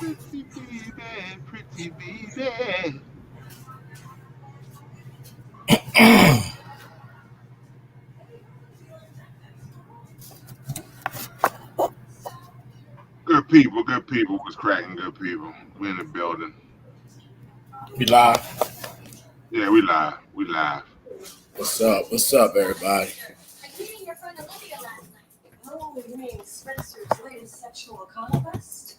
Pretty baby. Good people, good people. What's cracking, good people? We in the building. We live. Yeah, we live. We live. What's up? What's up, everybody? I'm meeting your friend Olivia last night. Oh, you mean Spencer's latest sexual conquest?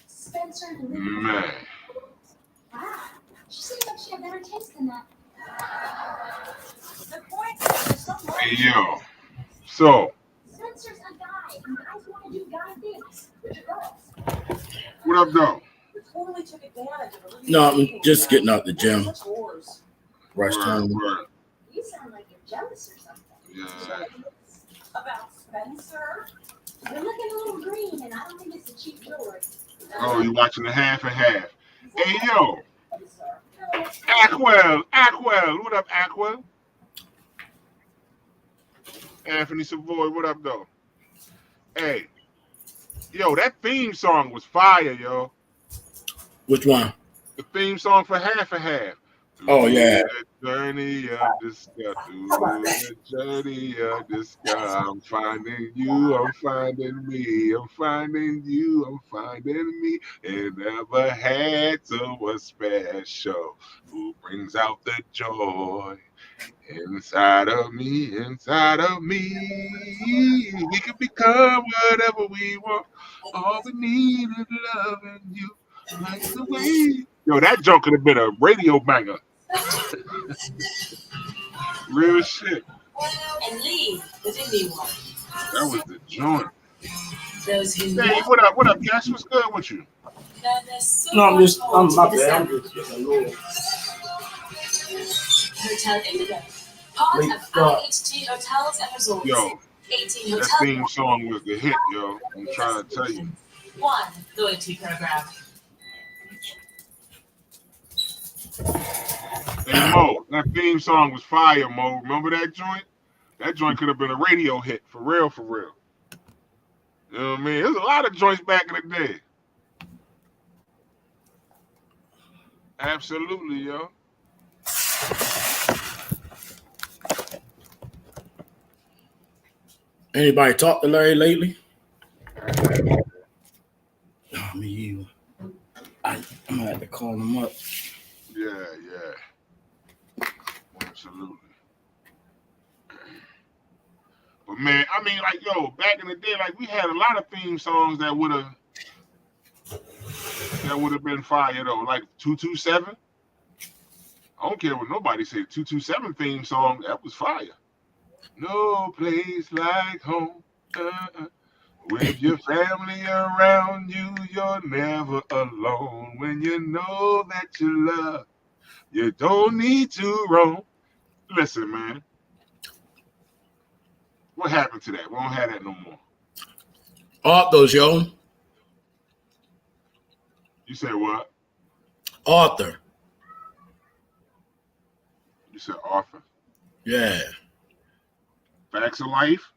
Spencer and Olivia. Man. Wow. She seemed like she had better taste than that. The point is, there's some Hey, yo. So, Spencer's a guy, and guys want to do guy things with girls. what up, though? Totally took advantage of Olivia's No, I'm dating just guy. getting out the gym. Such whores. Rushed home. Word. You sound like you're jealous or something. Yeah. About Spencer? You're looking a little green, and I don't think it's a cheap jewelry. Oh, you watching the half and half. Hey, yo. Ackwell. What up, Ackwell? Anthony Savoy, what up, though? Hey. Yo, that theme song was fire, yo. Which one? The theme song for Half and Half. Oh, yeah. The journey of this sky, through the journey of this sky, I'm finding you, I'm finding me, I'm finding you, I'm finding me. It never had someone special who brings out the joy inside of me, inside of me. We can become whatever we want. All we need is love and you. Like the way. Yo, that joke could have been a radio banger. Real shit. And Lee, the Disney one. That was the joint. Those who Hey, what up? What up, Cash? What's good with you? No, I'm my bad. I'm just getting a little. Hotel Indigo. Part of IHG Hotels and Resorts. Yo, 18 that hotel theme song was the hit, yo. I'm trying to tell you. One loyalty program. Hey, Mo, that theme song was fire, Mo. Remember that joint? That joint could have been a radio hit, for real, for real. You know what I mean? There's a lot of joints back in the day. Absolutely, yo. Anybody talk to Larry lately? Oh, me either. I'm gonna have to call him up. Yeah. Absolutely. But man, I mean, like, yo, back in the day, like, we had a lot of theme songs that would have been fire though, like 227. I don't care what nobody said. 227 theme song, that was fire. No place like home. With your family around you, you're never alone. When you know that you love, you don't need to roam. Listen, man. What happened to that? We don't have that no more. Authors, yo. You said what? Author. You said Arthur. Yeah. Facts of Life.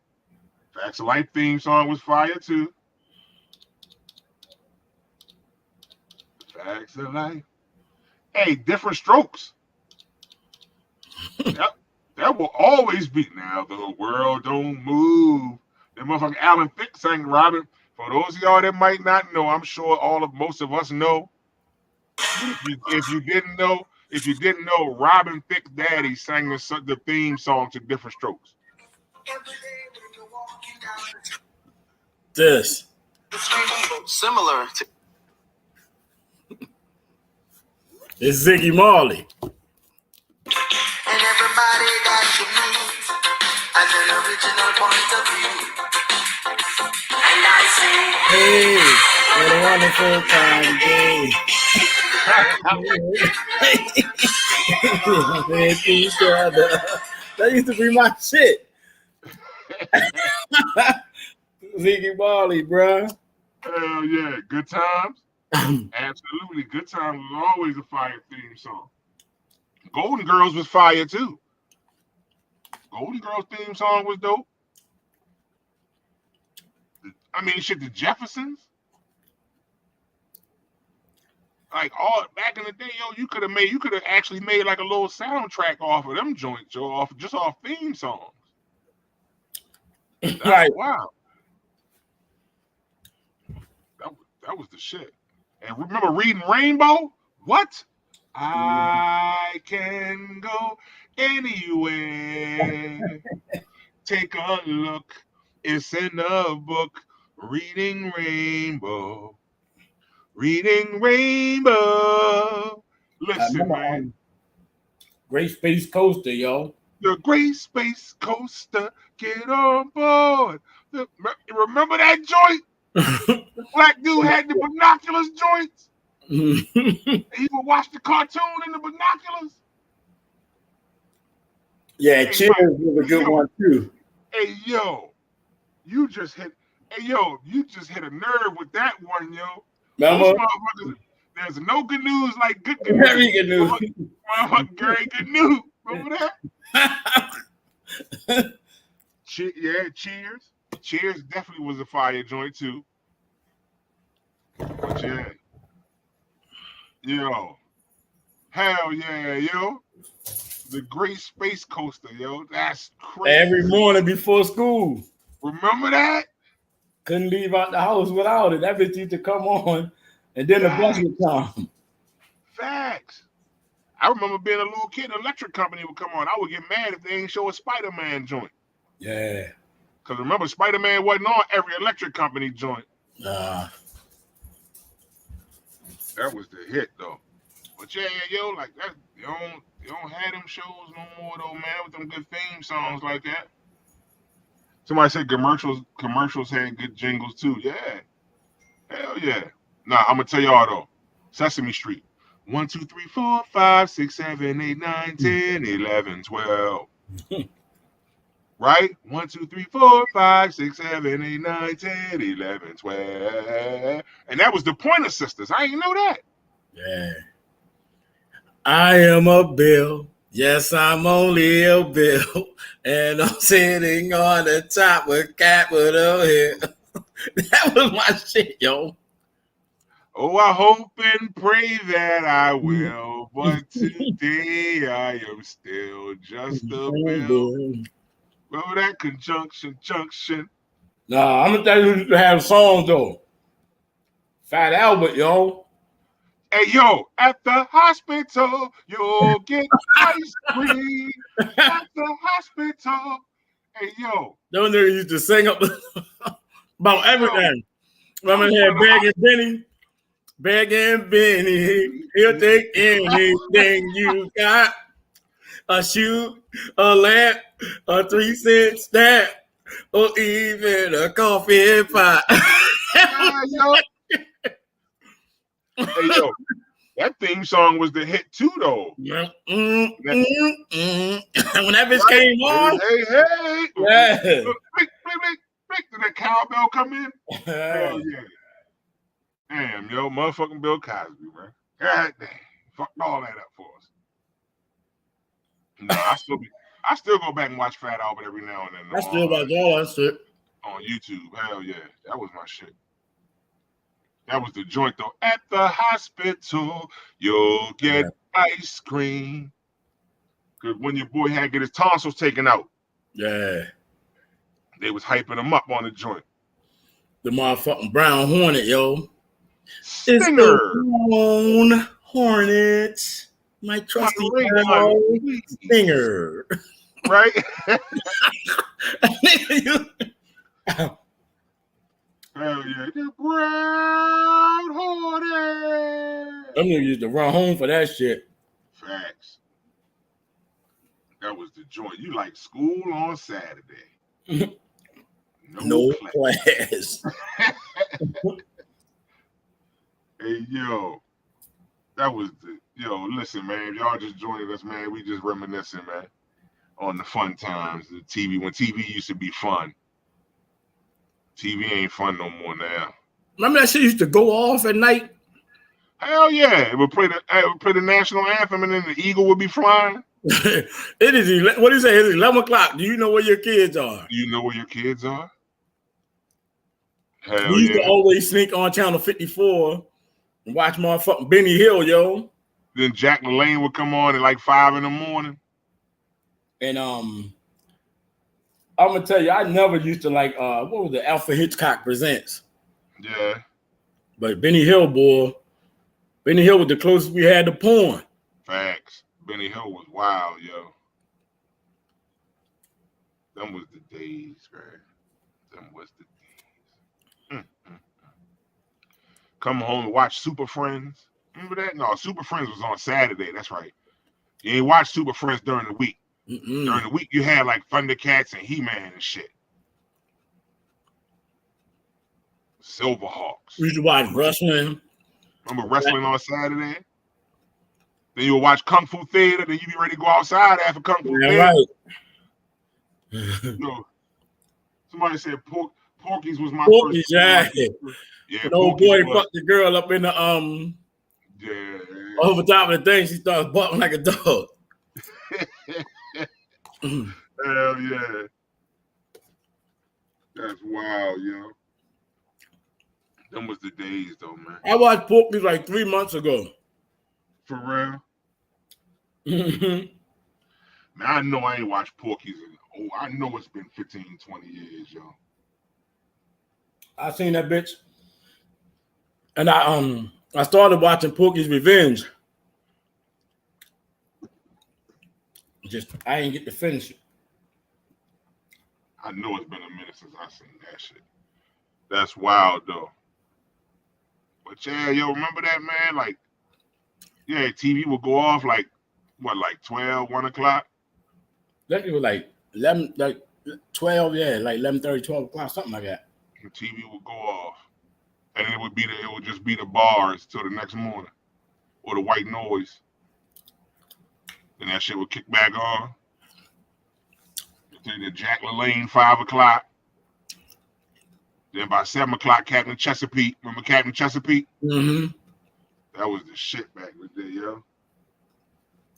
Facts of Life theme song was fire too. Facts of Life. Hey, Different Strokes. That will always be. Now the world don't move. That motherfucker Alan Thicke sang Robin. For those of y'all that might not know, I'm sure most of us know. But if you didn't know, Robin Thicke's daddy sang the theme song to Different Strokes. This. Similar to. It's Ziggy Marley. And everybody got to move as an original point of view. And I say, hey, what a wonderful time day. With each other. That used to be my shit. Ziggy Marley, bro. Hell yeah, Good Times. Absolutely, Good Times was always a fire theme song. Golden Girls was fire too. Golden Girls theme song was dope. I mean, shit, the Jeffersons. Like all back in the day, yo, you could have actually made like a little soundtrack off of them joints, yo, off theme songs. That's Right. wow. That was the shit. And remember reading Rainbow? What? I can go anywhere. Take a look. It's in the book. Reading Rainbow. Reading Rainbow. I Listen, remember man. Great Space Coaster, yo. The Great Space Coaster, get on board. Remember that joint? The black dude had the binoculars joints. He would watch the cartoon in the binoculars. Yeah, Hey, Cheers was a good one too. Hey, yo, you just hit. Hey, yo, you just hit a nerve with that one, yo. Remember? Most motherfuckers, there's no good news like good news. Very good news. Motherfucking Gary Good News. Remember that? Yeah, Cheers. Cheers definitely was a fire joint too. But yeah. Yo. Hell yeah, yo. The Great Space Coaster, yo. That's crazy. Every morning before school. Remember that? Couldn't leave out the house without it. That bitch used to come on, and then the bus would come. Facts. I remember being a little kid, the electric company would come on. I would get mad if they ain't show a Spider-Man joint. Yeah. Because remember, Spider-Man wasn't on every electric company joint. Nah. That was the hit, though. But yeah, yo, like that, you don't have them shows no more, though, man, with them good theme songs like that. Somebody said commercials had good jingles, too. Yeah. Hell yeah. Nah, I'm going to tell y'all, though. Sesame Street. 1, 2, 3, 4, 5, 6, 7, 8, 9, 10, 11, 12. Right? 1, 2, 3, 4, 5, 6, 7, 8, 9, 10, 11, 12. And that was the Pointer Sisters. I didn't know that. Yeah. I am a bill. Yes, I'm only a bill. And I'm sitting on the top with capital Hill. That was my shit, yo. Oh, I hope and pray that I will, but today I am still just a bill. Remember that junction? Nah, I'm gonna tell you who have songs though. Fat Albert, yo. Hey, yo, at the hospital, you'll get ice cream. At the hospital. Hey, yo. Those niggas used to sing up about everything. Remember they had Bag and Benny, he'll take anything you got. A shoe, a lamp, a 3-cent stamp, or even a coffee pot. Yo. Hey, yo, that theme song was the hit too, though. When that bitch came on, hey. Yeah. Did that cowbell come in? Hell yeah. Damn, yo, motherfucking Bill Cosby, man. God damn. Fucked all that up for us. No, I still go back and watch Fat Albert every now and then. I still watch all that shit. On YouTube. Hell yeah. That was my shit. That was the joint, though. At the hospital, you'll get ice cream. Because when your boy had to get his tonsils taken out. Yeah. They was hyping him up on the joint. The motherfucking Brown Hornet, yo. Stinger. It's the Brown Hornet. My trusty brown Stinger. Right? Hell yeah. The Brown Hornet. Them niggas used to run home for that shit. Facts. That was the joint. You like school on Saturday. No class. Hey, yo. That was listen, man. If y'all just joining us, man, we just reminiscing, man, on the fun times. The TV, when TV used to be fun. TV ain't fun no more now. Remember that shit used to go off at night? Hell yeah. It would play the national anthem and then the eagle would be flying. It is, what do you say? It's 11 o'clock. Do you know where your kids are? Do you know where your kids are? Hell We used to always sneak on channel 54 Watch motherfucking Benny Hill, yo. Then Jack LaLanne would come on at like 5 in the morning. And I'm gonna tell you, I never used to like what was the Alfred Hitchcock Presents? Yeah. But Benny Hill, boy, Benny Hill was the closest we had to porn. Facts. Benny Hill was wild, yo. Them was the days, man. Them was the days. Come home and watch Super Friends. Remember that? No, Super Friends was on Saturday. That's right. You ain't watch Super Friends during the week. During the week, you had like Thundercats and He-Man and shit. Silverhawks. We used to watch wrestling. Remember wrestling on Saturday? Then you would watch Kung Fu Theater. Then you be ready to go outside after Kung Fu Theater. Right. Yo, somebody said Porky's was my Porky's, first. Yeah. The old boy fucked the girl up in the Yeah. over top of the thing. She starts barking like a dog. Hell yeah. That's wild, yo. Them was the days, though, man. I watched Porky's like 3 months ago. For real? Mm-hmm. Man, I know I ain't watched Porky's. I know it's been 15, 20 years, yo. I seen that bitch. And I started watching Porky's Revenge. I ain't get to finish it. I know it's been a minute since I seen that shit. That's wild, though. But yeah, yo, remember that, man? Like, yeah, TV would go off like, what, like 12, 1 o'clock? I think it was like 11, like 12, yeah, like 11:30, 12 o'clock, something like that. The TV would go off. And it would just be the bars till the next morning. Or the white noise. Then that shit would kick back on. Then the Jack LaLanne, 5 o'clock. Then by 7 o'clock, Captain Chesapeake. Remember Captain Chesapeake? Mm-hmm. That was the shit back in the day, yo.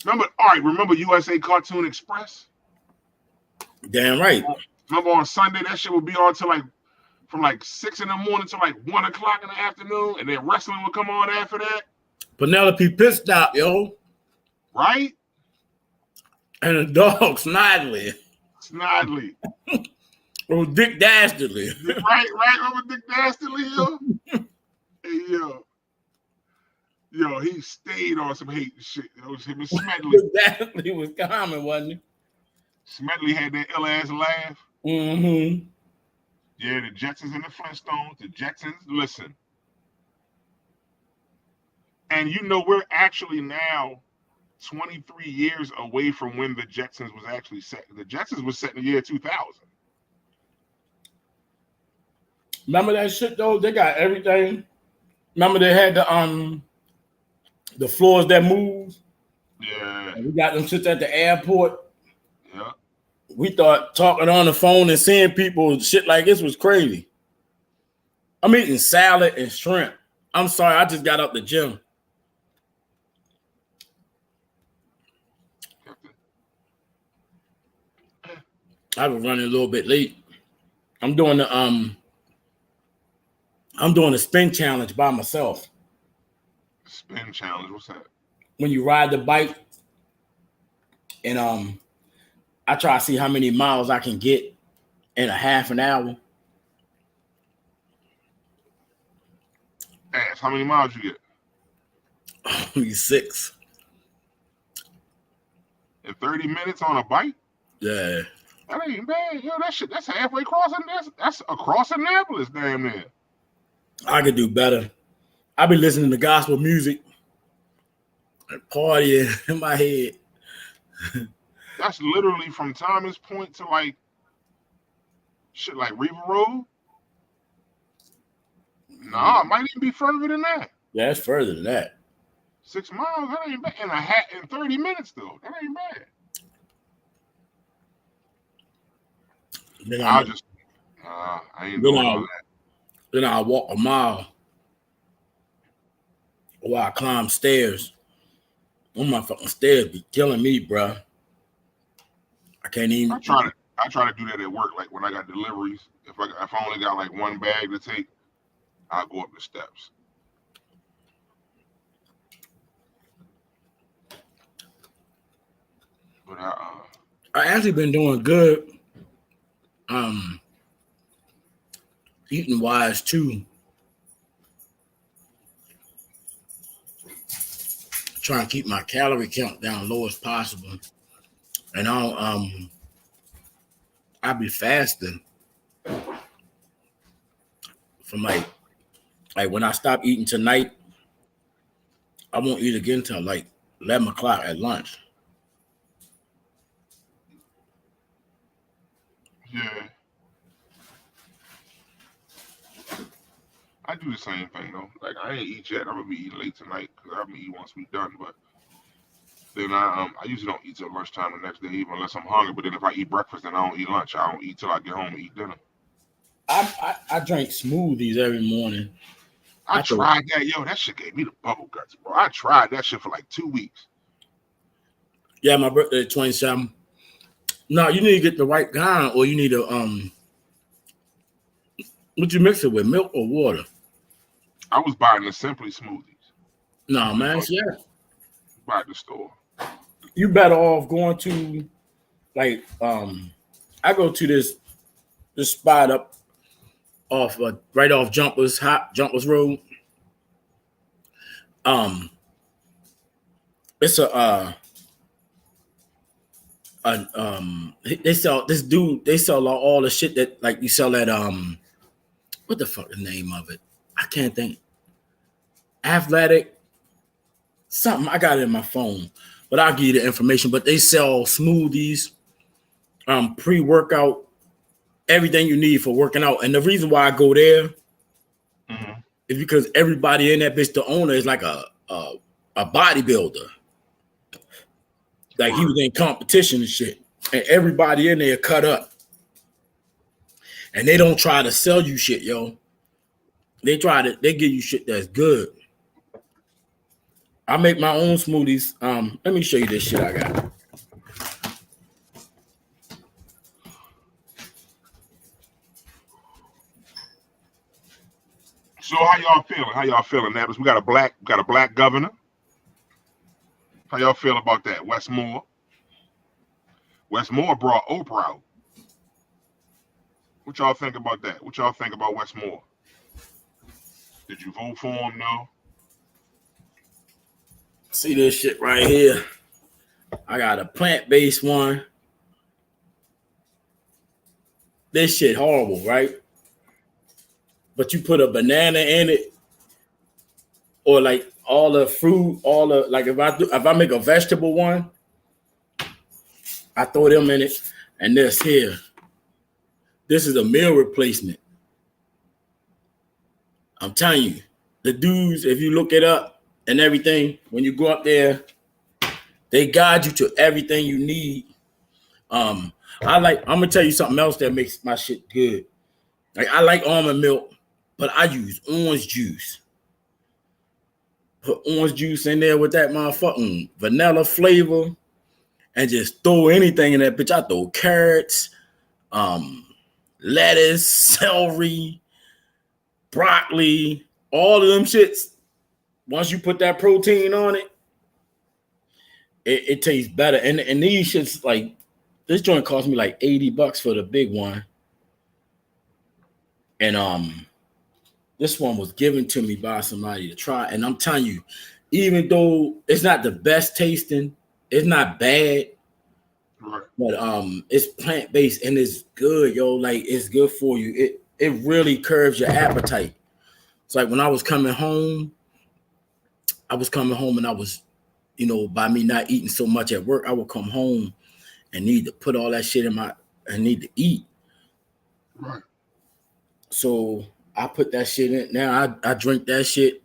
Remember USA Cartoon Express? Damn right. Remember on Sunday, that shit would be on till like, from like 6 in the morning to like 1 o'clock in the afternoon, and then wrestling would come on after that. Penelope Pit Stop, yo. Right? And the dog Snidely. Or Dick Dastardly. Right. Remember Dick Dastardly, yo? Hey, yo, he stayed on some hate shit. It was him and Smedley. Dick Dastardly was common, wasn't he? Smedley had that ill-ass laugh. Mm-hmm. Yeah, the Jetsons and the Flintstones. The Jetsons, listen. And you know, we're actually now 23 years away from when the Jetsons was actually set. The Jetsons was set in the year 2000. Remember that shit though? They got everything. Remember they had the floors that move? Yeah. And we got them shits at the airport. Yeah. We thought talking on the phone and seeing people shit like this was crazy. I'm eating salad and shrimp. I'm sorry, I just got up the gym. I was running a little bit late. I'm doing the spin challenge by myself. Spin challenge, what's that? When you ride the bike, and I try to see how many miles I can get in a half an hour. Ass, how many miles you get? Only 6. In 30 minutes on a bike? Yeah. That ain't bad. Yo, that's halfway across. That's across Annapolis, damn near. I could do better. I be listening to gospel music and partying in my head. That's literally from Thomas Point to like shit like River Road. Nah, it might even be further than that. Yeah, it's further than that. 6 miles, that ain't bad. In 30 minutes though, that ain't bad. Then I ain't doing all that. Then I walk a mile or I climb stairs. Oh, my fucking stairs be killing me, bro. I can't even. I try to do that at work. Like when I got deliveries, if I only got like one bag to take, I'll go up the steps. But I actually been doing good. Eating wise too. Trying to keep my calorie count down low as possible. And I'll be fasting from like when I stop eating tonight, I won't eat again until like 11 o'clock at lunch. yeah, I do the same thing though. Like I ain't eat yet. I'm gonna be eating late tonight because I'm gonna eat once we done. But then I usually don't eat till lunchtime the next day, even unless I'm hungry. But then if I eat breakfast, then I don't eat lunch. I don't eat till I get home and eat dinner. I drink smoothies every morning. I I thought, tried that, yo. That shit gave me the bubble guts, bro. I tried that shit for like 2 weeks. yeah, my birthday 27. No, you need to get the right kind, or you need to what you mix it with, milk or water? I was buying the Simply smoothies. No, You man, know, yeah. buy at the store. You better off going to like I go to this spot up off right off Jumpers Road. Um, it's they sell this dude. They sell all the shit that like you sell at what the fuck the name of it? I can't think. Athletic something. I got it in my phone, but I'll give you the information. But they sell smoothies, pre-workout, everything you need for working out. And the reason why I go there Mm-hmm. is because everybody in that bitch, the owner is like a bodybuilder. Like he was Word. in competition and shit. And everybody in there cut up. And they don't try to sell you shit, yo. They give you shit that's good. I make my own smoothies. Let me show you this shit I got. So how y'all feeling? How y'all feeling, Nabbits? We got a black governor. How y'all feel about that? Westmore. Westmore brought Oprah out. What y'all think about that? What y'all think about Westmore? Did you vote for him? No. See this shit right here. I got a plant-based one. This shit horrible, right? But you put a banana in it, or like all the fruit, all the like if I make a vegetable one, I throw them in it, and this here. This is a meal replacement. I'm telling you, the dudes, if you look it up and everything, when you go up there, they guide you to everything you need. I'm gonna tell you something else that makes my shit good. Like I like almond milk, but I use orange juice. Put orange juice in there with that motherfucking vanilla flavor and just throw anything in that bitch. I throw carrots, lettuce, celery, broccoli, all of them shits. Once you put that protein on it, it tastes better. And these shits, like, this joint cost me like $80 for the big one. And this one was given to me by somebody to try. And I'm telling you, even though it's not the best tasting, it's not bad. Right. But it's plant-based and it's good, yo. Like it's good for you. It really curbs your appetite. It's like when I was coming home and I was, by me not eating so much at work, I would come home and need to put all that shit and need to eat. Right. So I put that shit in. Now I drink that shit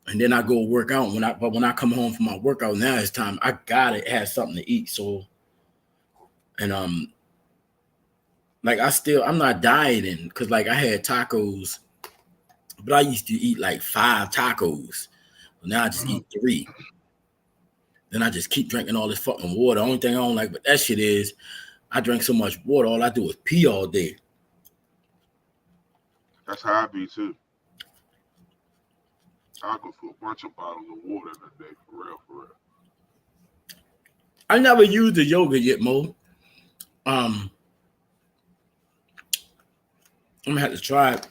and then I go work out. But when I come home from my workout, now it's time. I gotta have something to eat. So and like I'm not dieting because like I had tacos, but I used to eat like 5 tacos. Now I just eat 3. Then I just keep drinking all this fucking water. The only thing I don't like but that shit is I drink so much water, all I do is pee all day. That's how I be too. I go through a bunch of bottles of water in a day, for real, for real. I never used the yoga yet, Mo. Um, I'm gonna have to try it.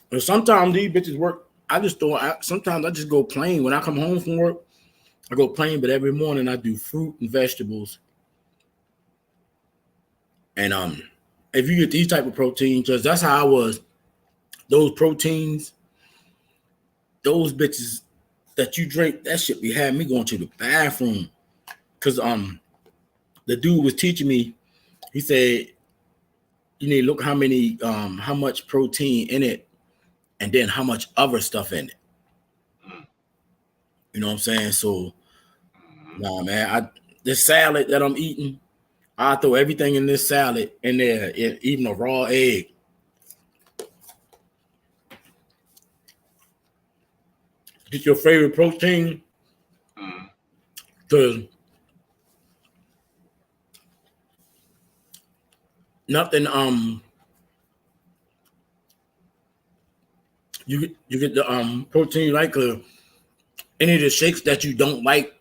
But sometimes these bitches work. I just throw. Sometimes I just go plain. When I come home from work, I go plain. But every morning I do fruit and vegetables. And if you get these type of proteins, because that's how I was. Those proteins, those bitches that you drink, that shit be having me going to the bathroom. Cause the dude was teaching me. He said you need to look how much protein in it, and then how much other stuff in it. You know what I'm saying? So, nah, man, this salad that I'm eating, I throw everything in this salad in there, even a raw egg. Get your favorite protein, cause nothing. You get the protein like any of the shakes that you don't like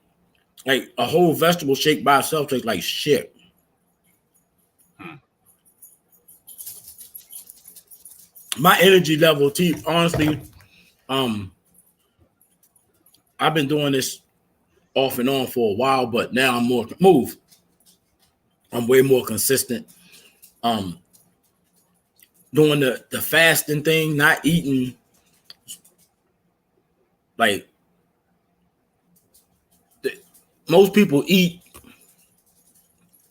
a whole vegetable shake by itself tastes like shit. My energy level, honestly, um, I've been doing this off and on for a while, but now I'm more move. I'm way more consistent. Um, doing the fasting thing, not eating like the, most people eat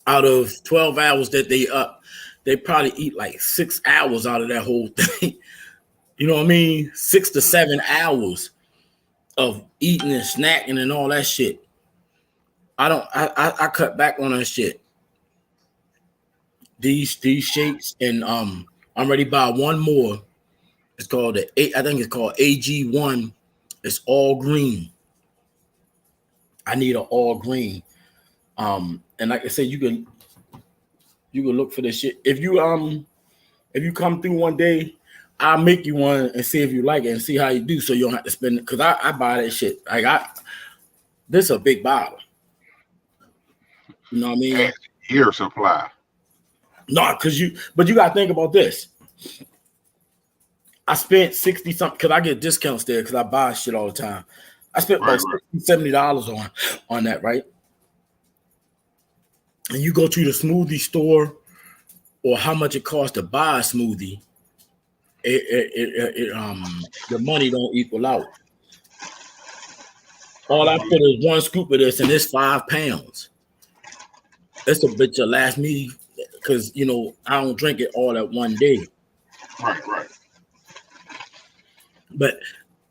out of 12 hours that they up. They probably eat like 6 hours out of that whole thing. You know what I mean? 6 to 7 hours of eating and snacking and all that shit. I don't. I cut back on that shit. These shakes and I'm ready to buy one more. It's called I think it's called AG1. It's all green. I need an all green. And like I said, you can look for this shit. If you come through one day, I'll make you one and see if you like it and see how you do, so you don't have to spend it. Cause I buy that shit. Like this is a big bottle. You know what I mean? That's year supply. No, but you gotta think about this. I spent 60 something because I get discounts there because I buy shit all the time. I spent about Right. $60, $70 on that, right? And you go to the smoothie store or how much it costs to buy a smoothie, the money don't equal out. All I put is one scoop of this and it's 5 pounds. That's a bitch that last me because I don't drink it all at one day. Right. But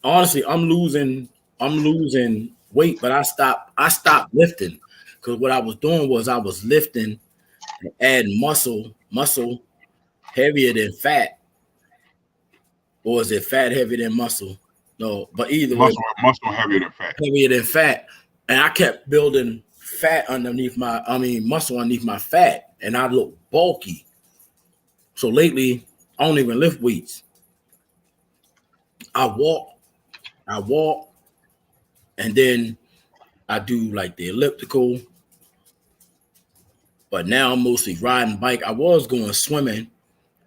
honestly, I'm losing weight, but I stopped lifting because what I was doing was I was lifting and adding muscle heavier than fat, or is it fat heavier than muscle? No, but either way, Muscle heavier than fat. heavier than fat, and I kept building muscle underneath my fat, and I look bulky. So lately, I don't even lift weights. I walk, and then I do like the elliptical, but now I'm mostly riding bike. I was going swimming,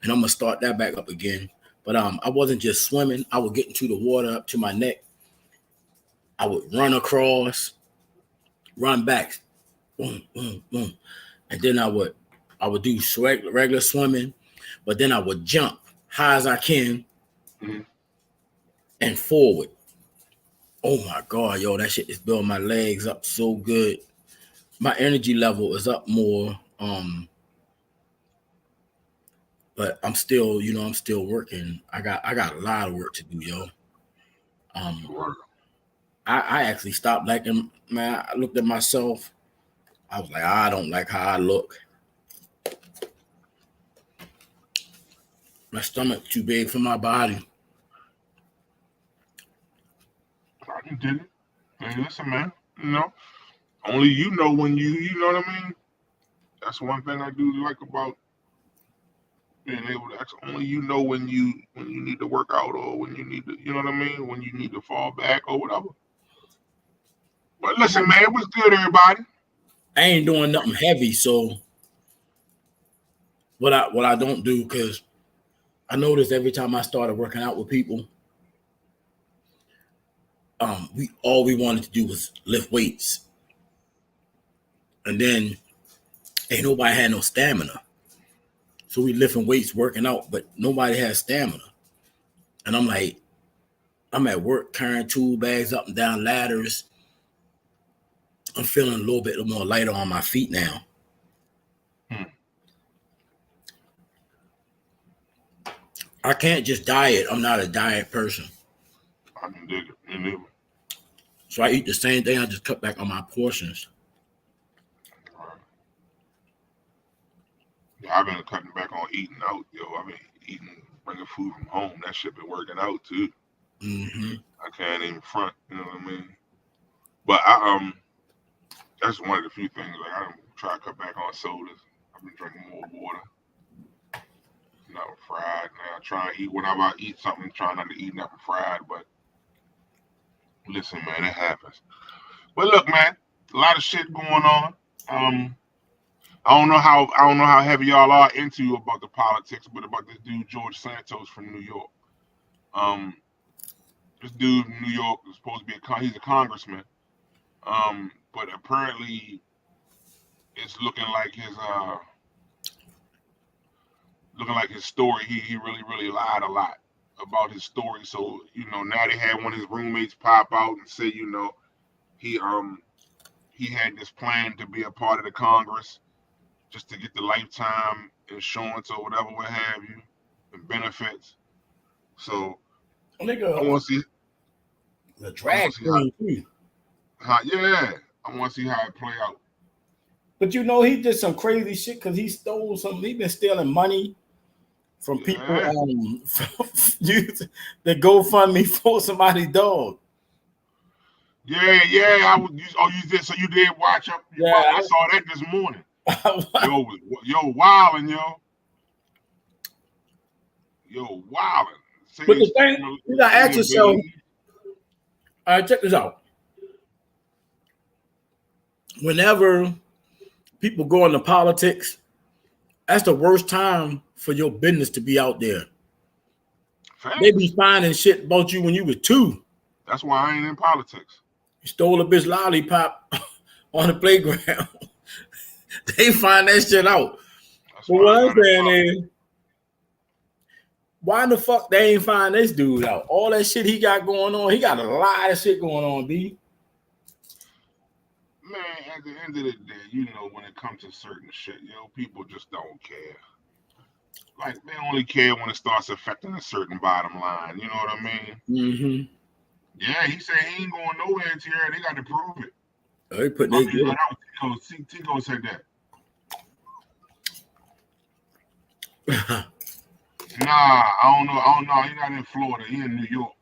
and I'm gonna start that back up again. But I wasn't just swimming. I would get into the water up to my neck. I would run across, run back, boom, boom, boom, and then I would do regular swimming, but then I would jump high as I can and forward. Oh my God, yo, that shit is building my legs up so good. My energy level is up more. But I'm still working. I got a lot of work to do, yo. I actually stopped liking, man. I looked at myself. I was like, I don't like how I look. My stomach too big for my body. You did it. Hey, listen, man. Only you know when you know what I mean? That's one thing I do like about being able to ask. Only you know when you need to work out or when you need to, you know what I mean? When you need to fall back or whatever. But listen, man, it was good, everybody. I ain't doing nothing heavy. So what I don't do, because I noticed every time I started working out with people, we wanted to do was lift weights, and then ain't nobody had no stamina. So we lifting weights, working out, but nobody has stamina. And I'm like, I'm at work carrying tool bags up and down ladders. I'm feeling a little bit more lighter on my feet now. I can't just diet. I'm not a diet person. I can dig it. Me neither. So I eat the same thing. I just cut back on my portions. Right. Yeah, I've been cutting back on eating out, yo. I've been bringing food from home. That shit been working out too. Mm-hmm. I can't even front. You know what I mean? But that's one of the few things. Like I don't try to cut back on sodas. I've been drinking more water. Not fried. Now I try and eat whenever I eat something. Try not to eat nothing fried. But listen, man, it happens. But look, man, a lot of shit going on. I don't know how heavy y'all are into about the politics, but about this dude George Santos from New York. Um, this dude in New York is supposed to be he's a congressman. But apparently it's looking like his story. He really lied a lot about his story. So now they had one of his roommates pop out and say he had this plan to be a part of the Congress just to get the lifetime insurance or whatever, what have you, and benefits. So Nigga, I want to see. the I drag want to see queen. yeah. I want to see how it play out. But he did some crazy shit because he stole something. He been stealing money from people that GoFundMe for somebody's dog. Yeah. You did. So you did watch up. Yeah, I saw that this morning. Yo, wildin', yo, wildin'. But the thing, you gotta ask yourself. All right, check this out. Whenever people go into politics, that's the worst time for your business to be out there. Facts. They be finding shit about you when you was 2. That's why I ain't in politics. You stole a bitch lollipop on the playground. They find that shit out. But what I'm saying is, why the fuck they ain't find this dude out? All that shit he got going on, he got a lot of shit going on, B. Man, at the end of the day, when it comes to certain shit, people just don't care. Like, they only care when it starts affecting a certain bottom line. You know what I mean? Mm-hmm. Yeah, he said he ain't going nowhere until they got to prove it. They put Tico said that. Nah, I don't know. He's not in Florida. He in New York.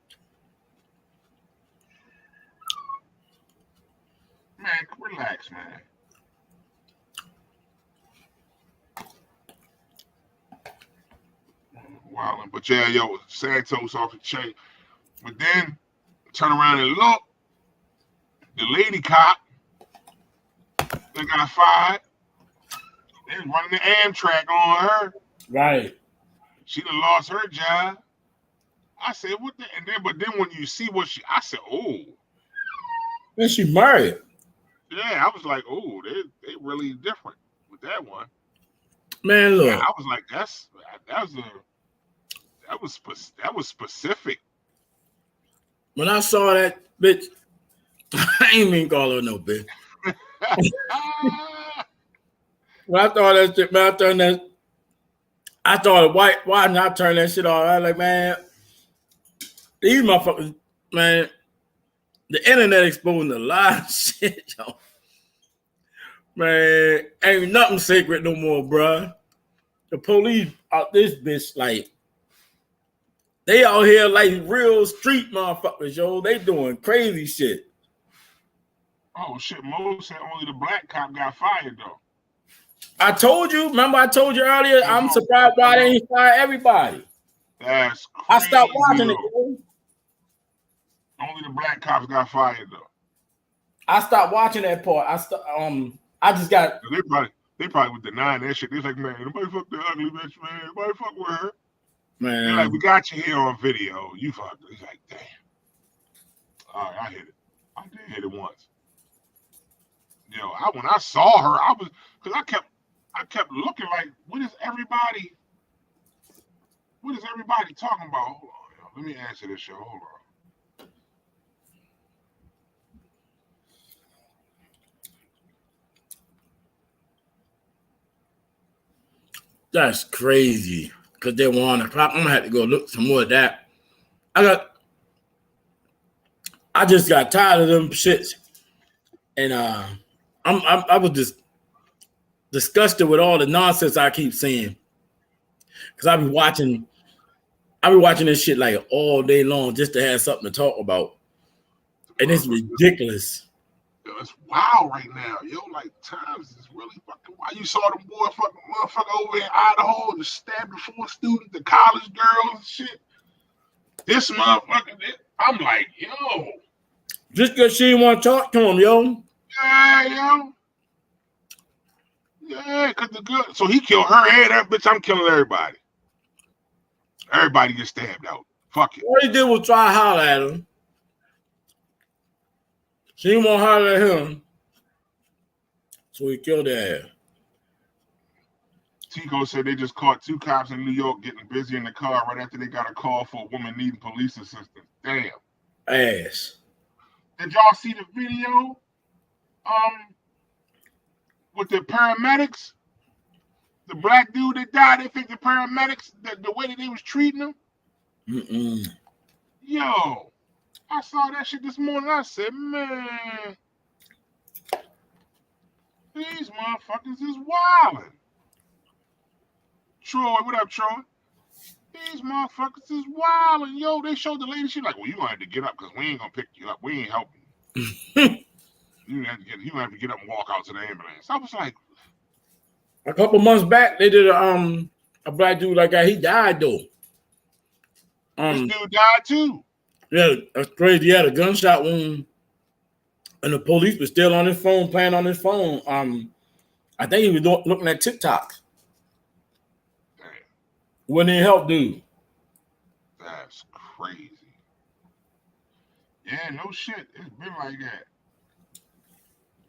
Man, relax, man. Wow, but yeah, Santos off the chain. But then turn around and look, the lady cop that got fired. They was running the Amtrak on her. Right. She done lost her job. I said, what the? But then when you see I said, oh. Then she married. Yeah, I was like, oh, they really different with that one. Man, look. Yeah, I was like, that was specific. When I saw that bitch, I ain't even call her no bitch. When I thought that shit, man, I thought, why not turn that shit off? I was like, man, these motherfuckers, man, the internet exposing a lot of shit, yo. Man, ain't nothing sacred no more, bruh. The police out this bitch, like, they out here like real street motherfuckers, yo. They doing crazy shit. Oh, shit, Mo said only the black cop got fired, though. I told you, remember I told you earlier, I'm surprised why they ain't fire everybody. That's crazy, I stopped watching it. Only the black cops got fired, though. I stopped watching that part. I just got. They probably was denying that shit. They was like, man, nobody fuck the ugly bitch, man. Nobody fuck with her. They're like, we Man, got you here on video. You fucked her. He's like, damn. All right, I hit it. I did hit it once. When I saw her, because I kept looking like, what is everybody talking about? Hold on, yo. Let me answer this show. Hold on. that's crazy. Because they were on the clock. I'm gonna have to go look some more of that. I just got tired of them shits, and I was just disgusted with all the nonsense I keep seeing. Because I be watching this shit like all day long just to have something to talk about, and it's ridiculous. Yo, it's wild right now, yo. Like times is really fucking wild. You saw them boy fucking motherfucker over in Idaho and stabbed the 4 students, the college girls and shit. This motherfucker, I'm like, yo. Just because she didn't want to talk to him, yo. Yeah, yo. Yeah, because the good. So he killed her and that bitch. I'm killing everybody. Everybody gets stabbed out. Fuck it. All he did was try to holler at him. She didn't want to holler at him. So he killed her ass. Tico said they just caught 2 cops in New York getting busy in the car right after they got a call for a woman needing police assistance. Damn. Ass. Did y'all see the video? With the paramedics? The black dude that died, they think the paramedics, the way that they was treating him? Mm-mm. Yo, I saw that shit this morning. I said, man, these motherfuckers is wildin'. Troy, what up, Troy? These motherfuckers is wildin'. Yo, they showed the lady, she like, well, you gonna have to get up because we ain't gonna pick you up. We ain't helping you. You gonna have to get up and walk out to the ambulance. I was like, a couple months back, they did a black dude like that. He died though. This dude died too. Yeah, that's crazy. He had a gunshot wound, and the police was still on his phone, playing on his phone. I think he was looking at TikTok. Damn. Wouldn't even help dude. That's crazy. Yeah, no shit. It's been like that.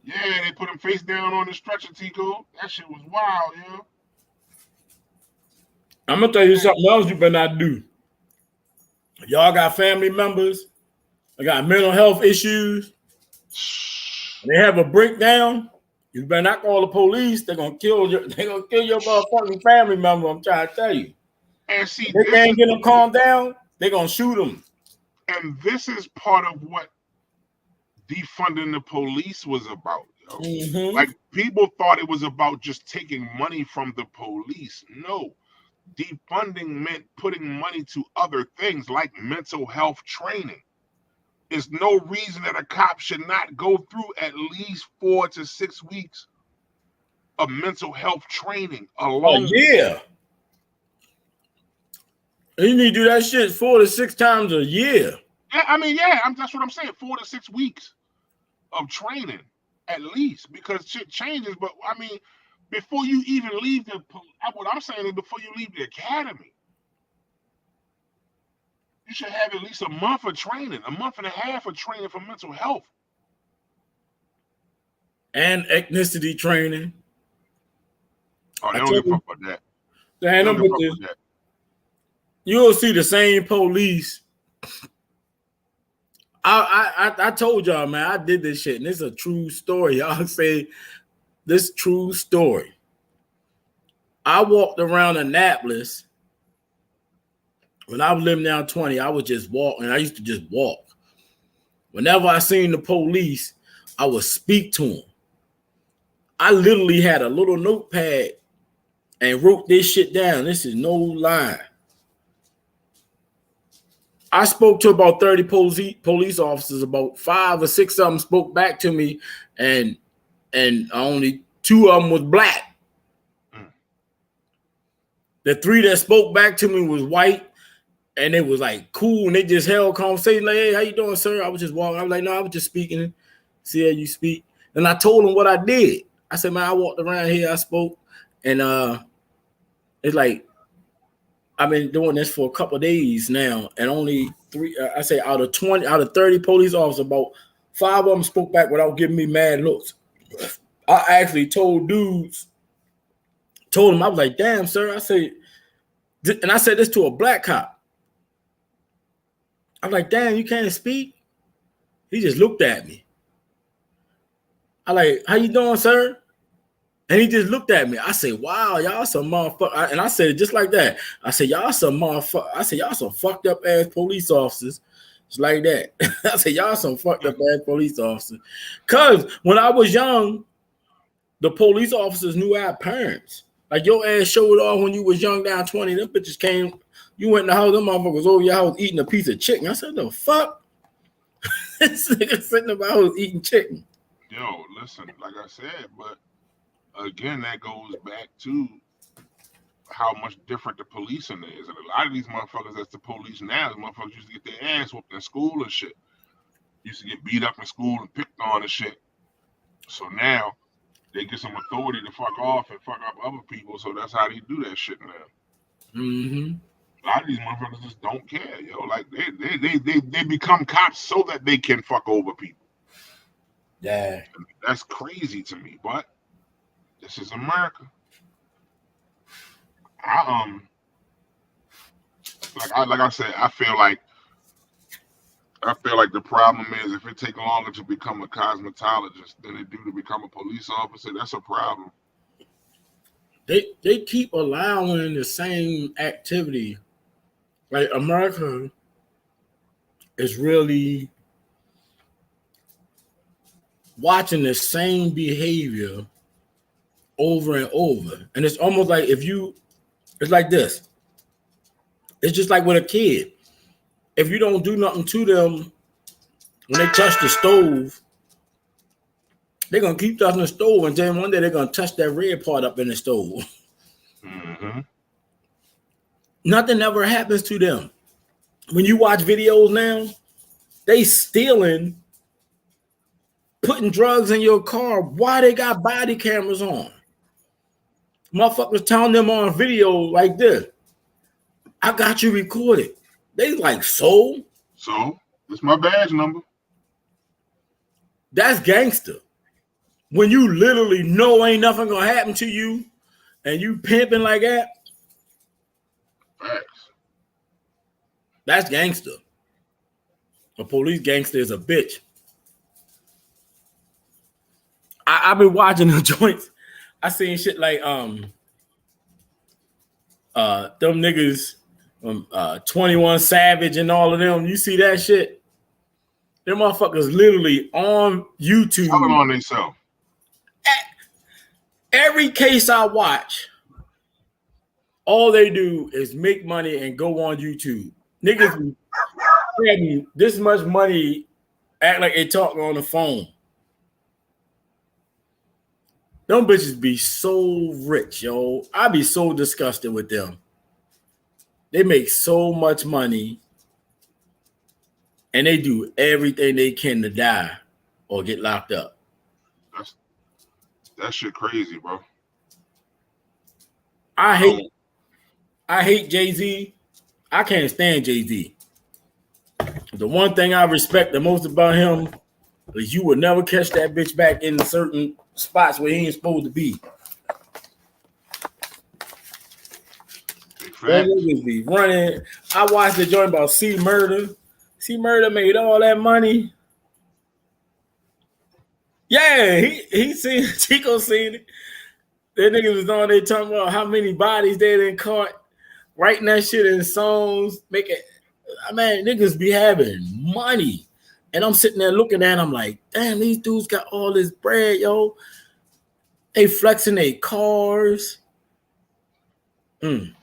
Yeah, they put him face down on the stretcher, Tico. That shit was wild, yo. I'm gonna tell you something else you better not do. Y'all got family members, they got mental health issues, they have a breakdown. You better not call the police. They're gonna kill your motherfucking family member. I'm trying to tell you. And see, They can't get them calmed down. They're gonna shoot them. And this is part of what defunding the police was about, yo. Mm-hmm. Like people thought it was about just taking money from the police. No. Defunding meant putting money to other things like mental health training. There's no reason that a cop should not go through at least 4 to 6 weeks of mental health training alone. Yeah. You need to do that shit 4 to 6 times a year. Yeah, I mean, yeah, that's what I'm saying. 4 to 6 weeks of training at least, because shit changes. But I mean, before you even leave what I'm saying is before you leave the academy, you should have at least a month of training, a month and a half of training for mental health. And ethnicity training. Oh, they don't give a fuck about that. They don't give a fuck about that. You'll see the same police. I told y'all, man, I did this shit, and it's a true story. Y'all say this true story. I walked around Annapolis when I was living down 20. I was just walking. I used to just walk. Whenever I seen the police, I would speak to them. I literally had a little notepad and wrote this shit down. This is no lie. I spoke to about 30 police officers. About 5 or 6 of them spoke back to me, and only 2 of them was black. The 3 that spoke back to me was white, and it was like cool, and they just held conversation like, "Hey, how you doing, sir?" I was just walking. I was like, "No, I was just speaking. See how you speak." And I told them what I did. I said, man, I walked around here, I spoke, and it's like I've been doing this for a couple of days now, and only three. I say out of 30 police officers, about 5 of them spoke back without giving me mad looks. I actually told him, I was like, damn, sir. I said, and I said this to a black cop. I'm like, damn, you can't speak? He just looked at me. I like, how you doing, sir? And he just looked at me. I said, wow, y'all some motherfucker. And I said it just like that. I said, y'all some motherfucker. I said, y'all some fucked up ass police officers. It's like that. I said, y'all some fucked up ass police officers. Because when I was young, the police officers knew our parents. Like your ass showed off when you was young down 20. Them bitches came. You went in the house, them motherfuckers over your house eating a piece of chicken. I said, the fuck? This nigga sitting in my house eating chicken. Yo, listen, like I said, but again, that goes back to how much different the policing is. And a lot of these motherfuckers that's the police now, motherfuckers used to get their ass whooped in school and shit. Used to get beat up in school and picked on and shit. So now they get some authority to fuck off and fuck up other people. So that's how they do that shit now. Mm-hmm. A lot of these motherfuckers just don't care, yo. Like they become cops so that they can fuck over people. Yeah. And that's crazy to me, but this is America. Like I said, I feel like the problem is if it takes longer to become a cosmetologist than it do to become a police officer, that's a problem. They keep allowing the same activity. Like America is really watching the same behavior over and over. And it's almost like it's like this. It's just like with a kid. If you don't do nothing to them when they touch the stove, they're going to keep touching the stove until one day they're going to touch that red part up in the stove. Mm-hmm. Nothing ever happens to them. When you watch videos now, they stealing, putting drugs in your car. Why they got body cameras on? Motherfuckers telling them on video like this, I got you recorded. They like, so it's my badge number. That's gangster. When you literally know ain't nothing gonna happen to you and you pimping like that, facts. That's gangster. A police gangster is a bitch. I've been watching the joints. I seen shit like them niggas 21 Savage and all of them. You see that shit? Them motherfuckers literally on YouTube. Telling on themselves. Every case I watch, all they do is make money and go on YouTube. Niggas having this much money, act like they talking on the phone. Them bitches be so rich, yo. I be so disgusted with them. They make so much money and they do everything they can to die or get locked up. That shit crazy, bro. I hate Jay-Z. I can't stand Jay-Z. The one thing I respect the most about him is you will never catch that bitch back in certain spots where he ain't supposed to be. That niggas be running. I watched the joint about C Murder. C Murder made all that money. Yeah, he seen Chico seen it. That niggas was on there talking about how many bodies they done caught, writing that shit in songs, making. I mean, niggas be having money, and I'm sitting there looking at them like, damn, these dudes got all this bread, yo. They flexing their cars, and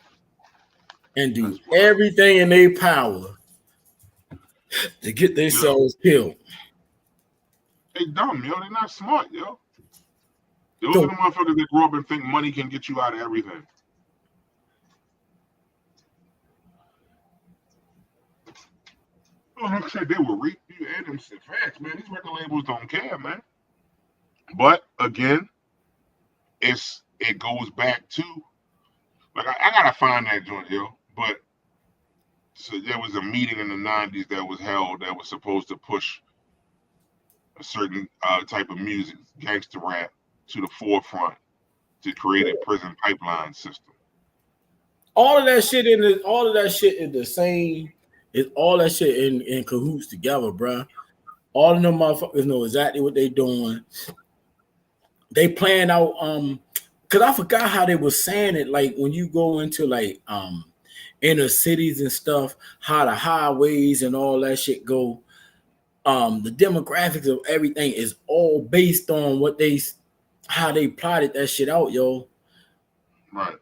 do everything in their power to get themselves killed. They dumb, yo. They not smart, yo. Those are the motherfuckers that grow up and think money can get you out of everything. Like I said, they will reap you and them shit facts, man. These record labels don't care, man. But again, it goes back to like I gotta find that joint, yo. But so there was a meeting in the '90s that was held that was supposed to push a certain type of music, gangster rap, to the forefront to create a prison pipeline system. All of that shit in the same. It's all that shit in cahoots together, bruh. All of them motherfuckers know exactly what they doing. They plan out because I forgot how they were saying it. Like when you go into like inner cities and stuff, how the highways and all that shit go. The demographics of everything is all based on how they plotted that shit out, yo. Right.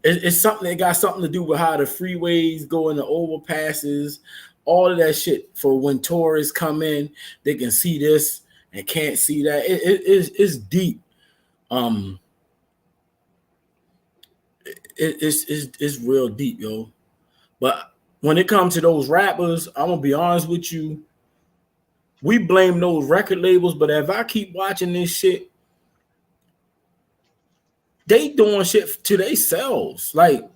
It's something that got something to do with how the freeways go in the overpasses, all of that shit. For when tourists come in, they can see this and can't see that. It's deep. It's real deep, yo. But when it comes to those rappers, I'm gonna be honest with you. We blame those record labels, but if I keep watching this shit, they doing shit to themselves. Like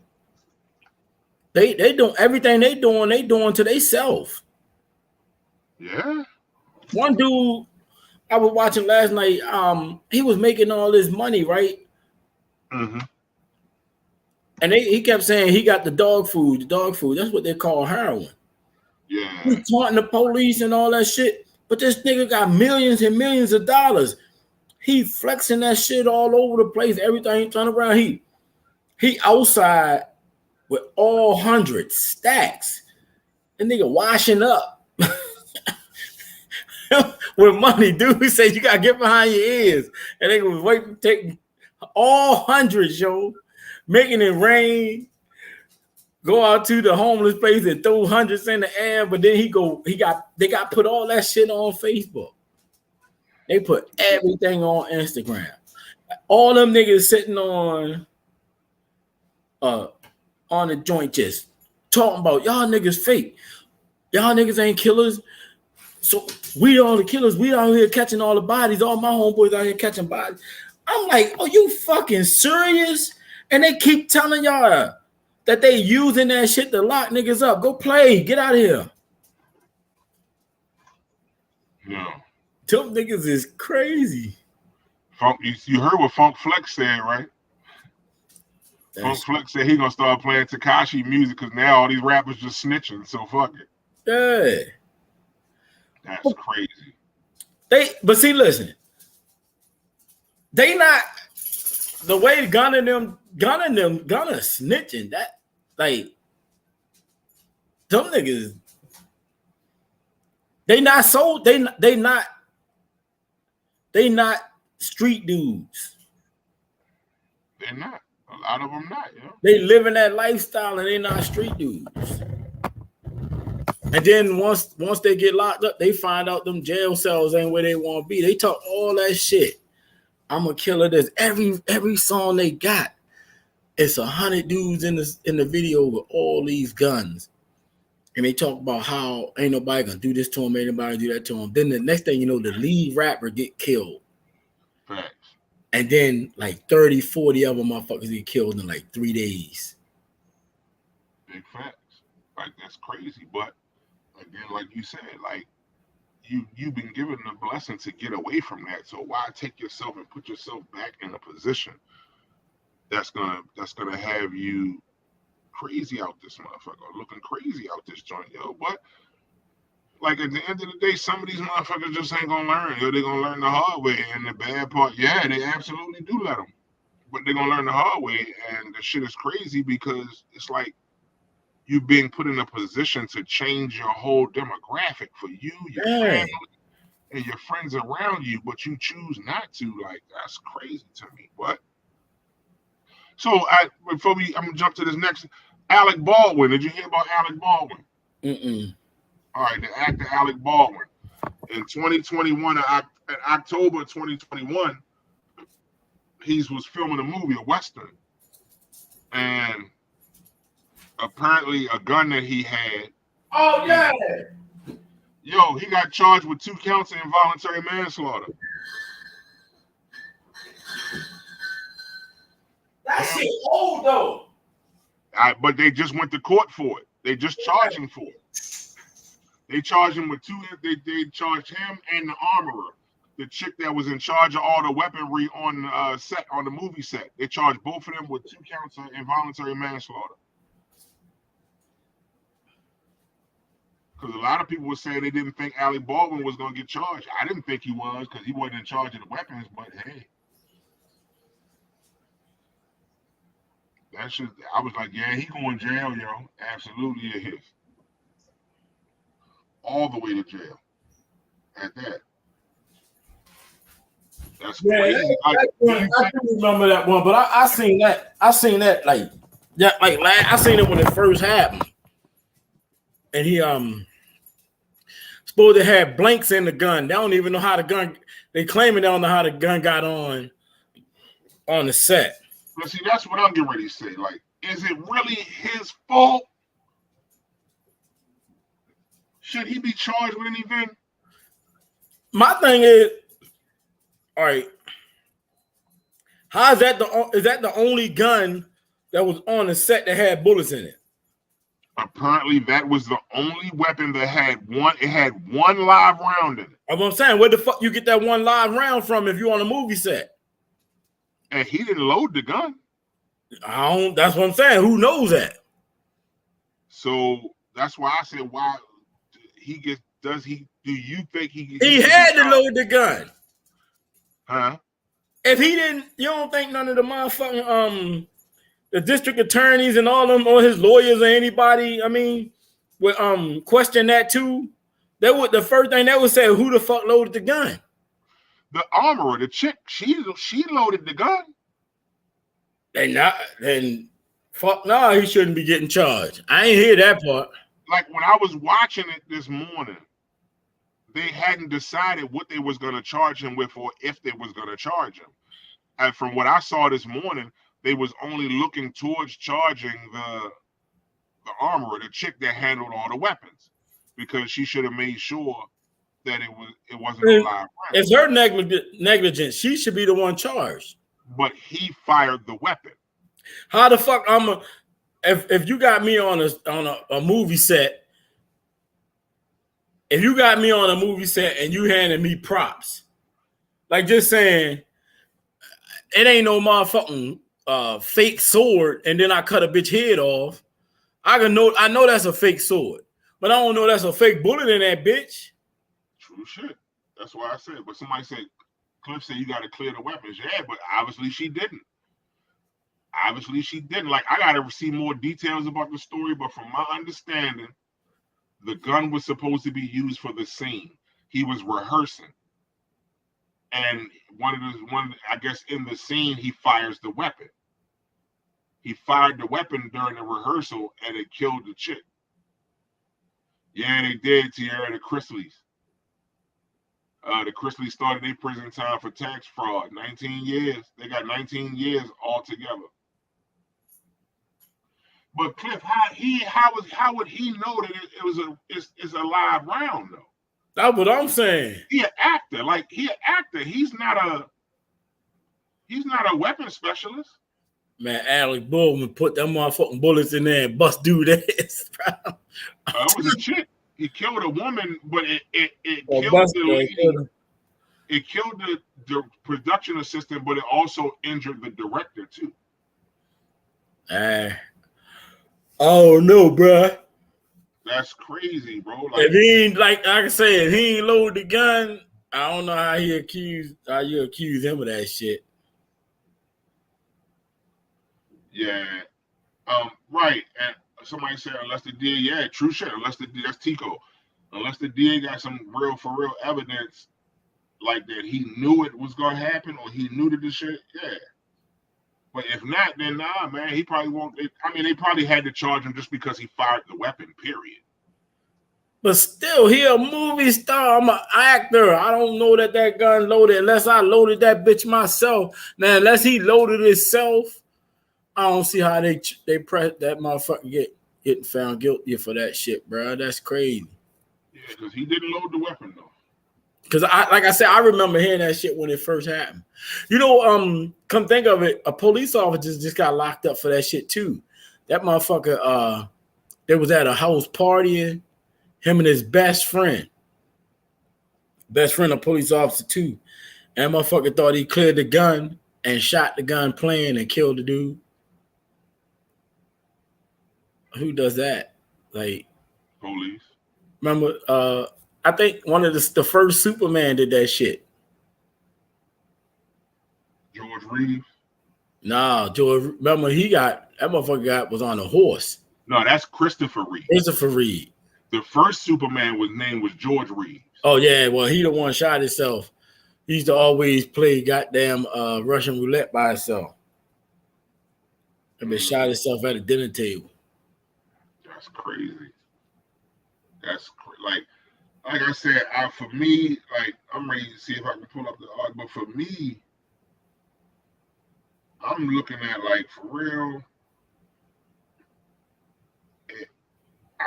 they doing everything they doing to themselves. Yeah. One dude I was watching last night, he was making all this money, right? Mm-hmm. And he kept saying he got the dog food. That's what they call heroin. Yeah. He taunting the police and all that shit. But this nigga got millions and millions of dollars. He flexing that shit all over the place. Everything he turn around, he outside with all hundreds stacks. And nigga washing up with money. Dude said you gotta get behind your ears. And they was waiting, taking all hundreds, yo, making it rain. Go out to the homeless place and throw hundreds in the air, but then they got put all that shit on Facebook. They put everything on Instagram. All them niggas sitting on the joint just talking about y'all niggas fake. Y'all niggas ain't killers. So we all the killers. We out here catching all the bodies. All my homeboys out here catching bodies. I'm like, are you fucking serious? And they keep telling y'all that they using that shit to lock niggas up. Go play. Get out of here. No. Them niggas is crazy. Funk, you heard what Funk Flex said, right? Funk Flex said he gonna start playing Tekashi music because now all these rappers just snitching. So fuck it. Yeah. That's crazy. But see, listen. They not the way Gunna snitching. That like them niggas. They not so they not street dudes. They're not. A lot of them not, you know? They living that lifestyle and they not street dudes. And then once they get locked up, they find out them jail cells ain't where they want to be. They talk all that shit. I'm a killer. This every song they got, it's 100 dudes in the video with all these guns. And they talk about how ain't nobody gonna do this to him, ain't nobody do that to him. Then the next thing you know, the lead rapper get killed. Facts. And then like 30, 40 of them motherfuckers get killed in like 3 days. Big facts. Like that's crazy. But again, like you said, like you've been given the blessing to get away from that. So why take yourself and put yourself back in a position that's gonna have you crazy out this motherfucker, looking crazy out this joint, yo. But like at the end of the day, some of these motherfuckers just ain't gonna learn, yo. They're gonna learn the hard way. And the bad part, yeah, they absolutely do let them, but they're gonna learn the hard way. And the shit is crazy because it's like you being put in a position to change your whole demographic for you, your family, and your friends around you, but you choose not to. Like that's crazy to me. But so I'm gonna jump to this next. Alec Baldwin. Did you hear about Alec Baldwin? Mm-mm. All right, the actor Alec Baldwin. In 2021, in October 2021, he was filming a movie, a Western. And apparently a gun that he had. Oh, yeah. Yo, he got charged with 2 counts of involuntary manslaughter. That shit old though. But they just went to court for it. They just charged him for it. They charged him with two. They charged him and the armorer, the chick that was in charge of all the weaponry on set on the movie set. They charged both of them with 2 counts of involuntary manslaughter. Because a lot of people were saying they didn't think Alec Baldwin was going to get charged. I didn't think he was because he wasn't in charge of the weapons. But hey, that shit. I was like, yeah, he going to jail, yo. Absolutely, it is. All the way to jail. At that. That's crazy. I do remember that one, but I seen that. I seen that like I seen it when it first happened, and he supposed to have blanks in the gun. They don't even know how the gun. They claiming they don't know how the gun got on the set. But see, that's what I'm getting ready to say. Like, is it really his fault? Should he be charged with anything? My thing is, all right. How is that the only gun that was on the set that had bullets in it? Apparently, that was the only weapon that had one. It had one live round in it. That's what I'm saying. Where the fuck you get that one live round from if you're on a movie set? And he didn't load the gun. That's what I'm saying. Who knows that? So that's why I said, why he gets? Does he? Do you think he? He had to load the gun. Huh? If he didn't, you don't think none of the motherfucking the district attorneys and all them or his lawyers or anybody, I mean, would question that too? That would the first thing that would say, who the fuck loaded the gun? The armorer, the chick, she loaded the gun. Then fuck no, he shouldn't be getting charged. I ain't hear that part. Like when I was watching it this morning, they hadn't decided what they was going to charge him with or if they was going to charge him. And from what I saw this morning, they was only looking towards charging the armorer, the chick that handled all the weapons, because she should have made sure that it wasn't a live round. It's her negligence. She should be the one charged. But he fired the weapon. How the fuck if you got me on a movie set, if you got me on a movie set and you handed me props, like just saying it ain't no motherfucking fake sword, and then I cut a bitch head off, I know that's a fake sword, but I don't know that's a fake bullet in that bitch. True shit. That's why I said. But somebody said, Cliff said you got to clear the weapons. Yeah, but obviously she didn't. Like, I got to see more details about the story, but from my understanding, the gun was supposed to be used for the scene. He was rehearsing. And I guess in the scene, he fires the weapon. He fired the weapon during the rehearsal and it killed the chick. Yeah, they did, Tierra, the Chrisleys. The Chrisleys started their prison time for tax fraud. 19 years. They got 19 years altogether. But Cliff, how would he know that it's a live round though? That's what I'm saying. He an actor. Like he an actor. He's not a weapon specialist. Man, Alec Baldwin put them motherfucking bullets in there and bust dude ass. It was a chick. He killed a woman, but it killed the production assistant, but it also injured the director too. Oh no, bruh. That's crazy, bro. Like, if he ain't like I said, if he ain't load the gun, I don't know how you accuse him of that shit. Yeah. Right. And somebody said unless the DA, yeah, true shit. That's Tico. Unless the DA got some real evidence like that he knew it was gonna happen or he knew that the shit, yeah. But if not, then nah, man, he probably won't. They probably had to charge him just because he fired the weapon, period. But still, he a movie star. I'm an actor. I don't know that gun loaded unless I loaded that bitch myself. Now, unless he loaded himself, I don't see how they press that motherfucker getting found guilty for that shit, bro. That's crazy. Yeah, because he didn't load the weapon, though. Because like I said, I remember hearing that shit when it first happened. You know, come think of it, a police officer just got locked up for that shit too. That motherfucker, they was at a house partying, him and his best friend, a police officer too. And that motherfucker thought he cleared the gun and shot the gun playing and killed the dude. Who does that? Like, Police. remember, I think one of the first Superman did that shit. George Reeves. Nah, George, remember that motherfucker was on a horse. No, that's Christopher Reeve. Christopher Reeve. The first Superman name was George Reeves. Oh yeah, well he the one shot himself. He used to always play goddamn Russian roulette by himself. And been shot himself at a dinner table. That's crazy. Like I said, for me, like I'm ready to see if I can pull up the argument. For me, I'm looking at like for real.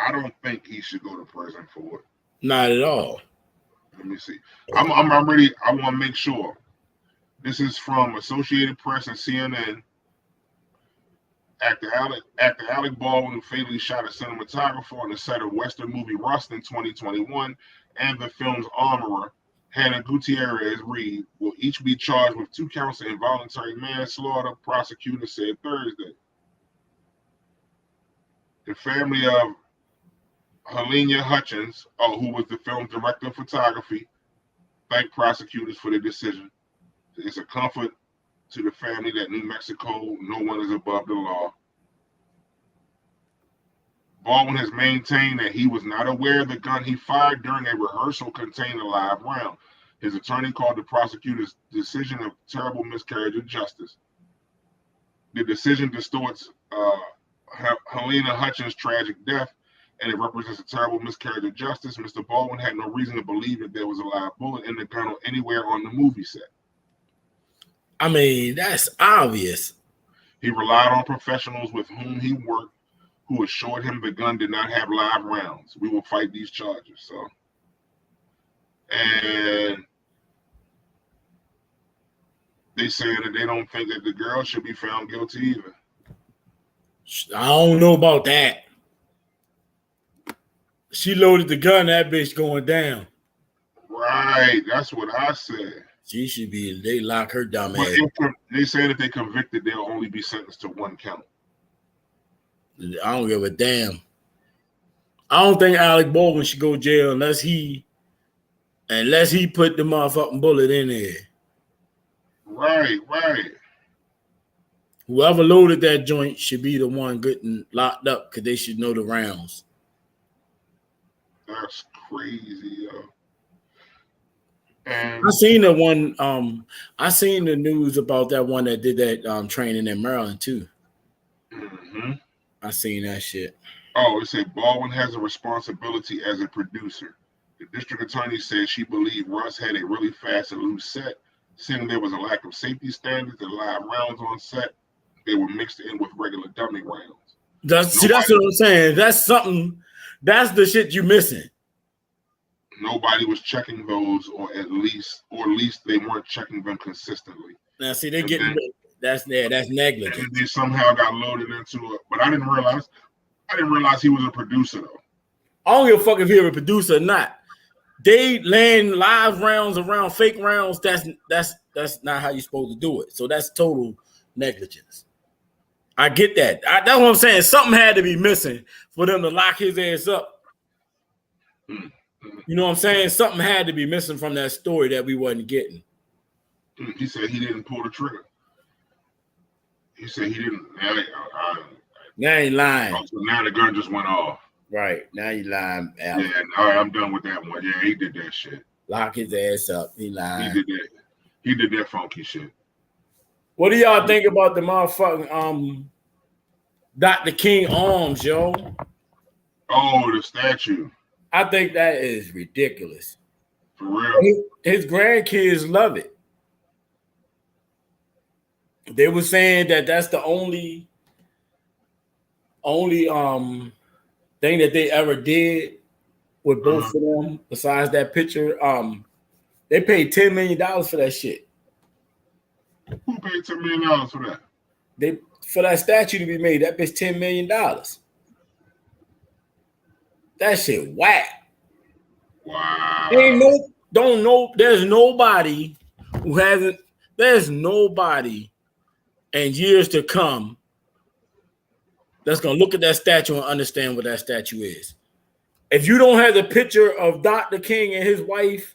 I don't think he should go to prison for it. Not at all. Let me see. I'm ready. I want to make sure. This is from Associated Press and CNN. Actor Alec Baldwin, who fatally shot a cinematographer on the set of Western movie Rust in 2021, and the film's armorer, Hannah Gutierrez Reed, will each be charged with 2 counts of involuntary manslaughter, prosecutors said Thursday. The family of Helena Hutchins, who was the film's director of photography, thanked prosecutors for the decision. It's a comfort to the family that New Mexico, no one is above the law. Baldwin has maintained that he was not aware the gun he fired during a rehearsal contained a live round. His attorney called the prosecutor's decision a terrible miscarriage of justice. The decision distorts Helena Hutchins' tragic death, and it represents a terrible miscarriage of justice. Mr. Baldwin had no reason to believe that there was a live bullet in the gun or anywhere on the movie set. I mean, that's obvious. He relied on professionals with whom he worked who assured him the gun did not have live rounds. We will fight these charges. So, and they say that they don't think that the girl should be found guilty either. I don't know about that. She loaded the gun, that bitch going down. Right, that's what I said. She should be. They lock her dumb But ass. they say that they convicted, they'll only be sentenced to 1 count. I don't give a damn. I don't think Alec Baldwin should go to jail unless he put the motherfucking bullet in there. Right. Whoever loaded that joint should be the one getting locked up because they should know the rounds. That's crazy, yo. And I seen the one. I seen the news about that one that did that training in Maryland too. mm-hmm. I seen that shit. Oh, it said Baldwin has a responsibility as a producer. The district attorney said she believed Russ had a really fast and loose set, saying there was a lack of safety standards and live rounds on set. They were mixed in with regular dummy rounds. That's what I'm saying. That's something. That's the shit you missing. Nobody was checking those, or at least they weren't checking them consistently. Now, see, they getting that's negligent. And they somehow got loaded into it, but I didn't realize he was a producer though. I don't give a fuck if you're a producer or not. They land live rounds around fake rounds. That's not how you're supposed to do it. So that's total negligence. I get that. That's what I'm saying. Something had to be missing for them to lock his ass up. You know what I'm saying? Something had to be missing from that story that we wasn't getting. He said he didn't pull the trigger. He said he didn't. Now he lying. So now the gun just went off. Right. Now you lying. Al. Yeah, all right, I'm done with that one. Yeah, he did that shit. Lock his ass up. He lying. He did that funky shit. What do y'all think about the motherfucking Dr. King arms, yo? Oh, the statue. I think that is ridiculous. For real. His grandkids love it. They were saying that that's the only thing that they ever did with both of them, besides that picture. They paid $10 million for that shit. Who paid $10 million for that? For that statue to be made, that bitch $10 million. That shit whack. Wow. There's nobody who hasn't, there's nobody in years to come that's gonna look at that statue and understand what that statue is. If you don't have the picture of Dr. King and his wife,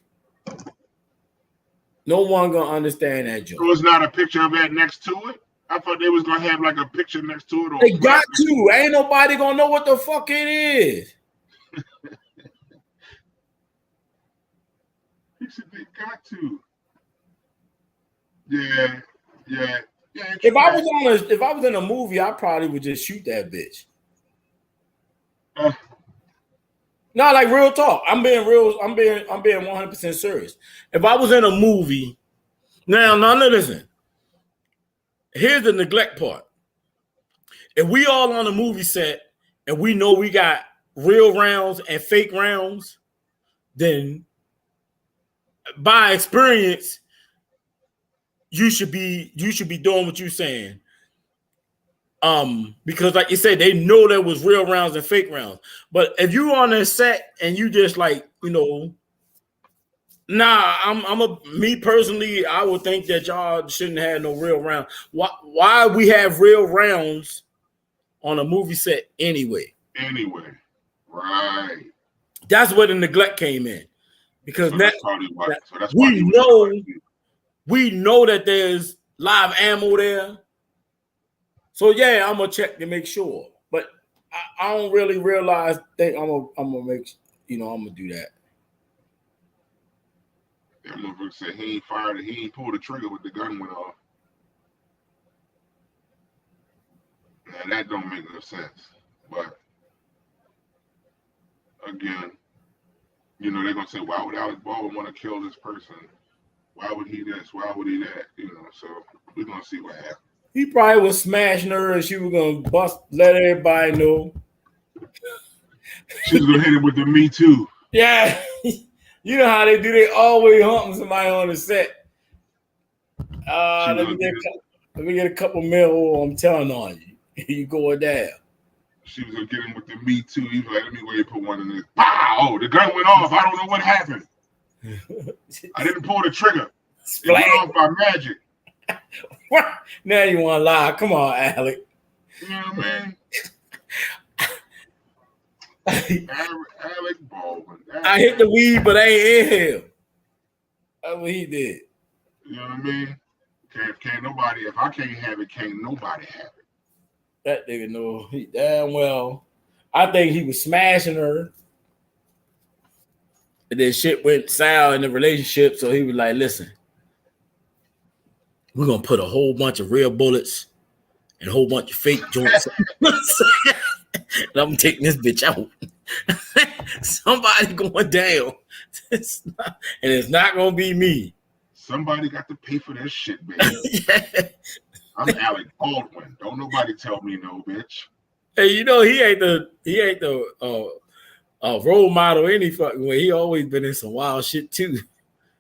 no one gonna understand that joke. So it's not a picture of that next to it? I thought they was gonna have like a picture next to it. Or they got to. Ain't nobody gonna know what the fuck it is. He said they got to. Yeah. If I was in a movie, I probably would just shoot that bitch. No, like real talk. I'm being 100% serious. If I was in a movie, now listen. Here's the neglect part. If we all on a movie set and we know we got real rounds and fake rounds, then by experience, you should be doing what you're saying. Because like you said, they know there was real rounds and fake rounds. But if you on a set and you just like, me personally, I would think that y'all shouldn't have no real round. Why we have real rounds on a movie set anyway? Anyway, right. That's where the neglect came in. Because we know that there's live ammo there. So yeah, I'm gonna check to make sure. But I don't really realize that I'm gonna make I'm gonna do that. That motherfucker said he ain't fired it, he ain't pulled the trigger when the gun went off. Now that don't make no sense. But again, they're gonna say, why would Alex Baldwin want to kill this person? Why would he this? Why would he that? So we're gonna see what happens. He probably was smashing her and she was gonna let everybody know. She was gonna hit him with the Me Too. Yeah. You know how they do, they always humping somebody on the set. Let me get a couple mil, I'm telling on you. You going down. She was gonna get him with the Me Too. He was like, let me go ahead and put one in this. Pow! Oh, the gun went off. I don't know what happened. I didn't pull the trigger. It went off by magic. Now you want to lie. Come on, Alec. You know what I mean? Alec Baldwin. I hit the weed, but I ain't in him. That's what he did. You know what I mean? If I can't have it, can't nobody have it. That nigga know he damn well. I think he was smashing her. And then shit went sour in the relationship. So he was like, listen, we're going to put a whole bunch of real bullets and a whole bunch of fake joints. And I'm taking this bitch out. Somebody going down. And it's not going to be me. Somebody got to pay for this shit, baby. Yeah. I'm Alec Baldwin. Don't nobody tell me no, bitch. Hey, he ain't the role model any fucking way. He always been in some wild shit too.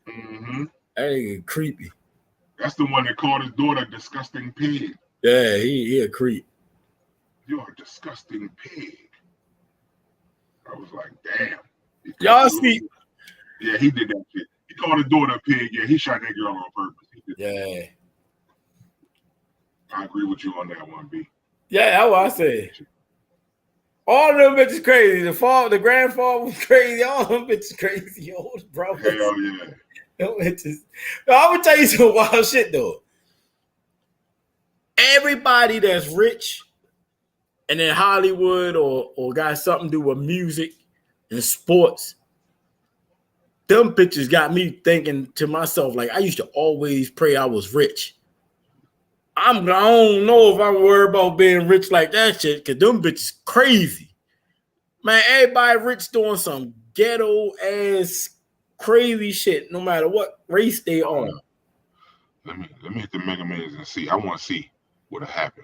Mm-hmm. That nigga creepy. That's the one that called his daughter a disgusting pig. Yeah, he a creep. You're a disgusting pig. I was like, damn. Y'all see? Yeah, he did that shit. He called his daughter a pig. Yeah, he shot that girl on purpose. Yeah. I agree with you on that one, B. Yeah, that's what I said. All of them bitches crazy. The grandfather was crazy. All of them bitches crazy. Old bro. Hell yeah. I'm gonna tell you some wild shit though. Everybody that's rich and in Hollywood or got something to do with music and sports, them bitches got me thinking to myself, like, I used to always pray I was rich. I don't know if I'm worried about being rich like that shit, because them bitches crazy. Man, everybody rich doing some ghetto ass crazy shit, no matter what race they are. Let me hit the Mega Millions and see. I want to see what'll happen.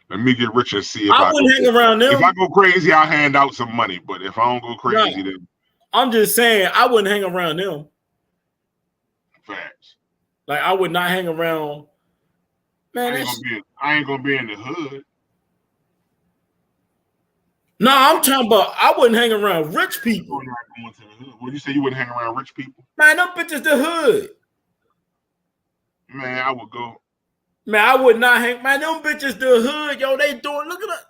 Let me get rich and see if I wouldn't hang around them. If I go crazy, I'll hand out some money. But if I don't go crazy, then I'm just saying I wouldn't hang around them. Facts. Like I would not hang around. Man, I ain't gonna be in the hood. No, I'm talking about I wouldn't hang around rich people. You're not going to the hood. Well, you say you wouldn't hang around rich people? Man, them bitches the hood. Man, I would go. Man, I would not hang. Man, them bitches the hood. Yo, they doing. Look at that.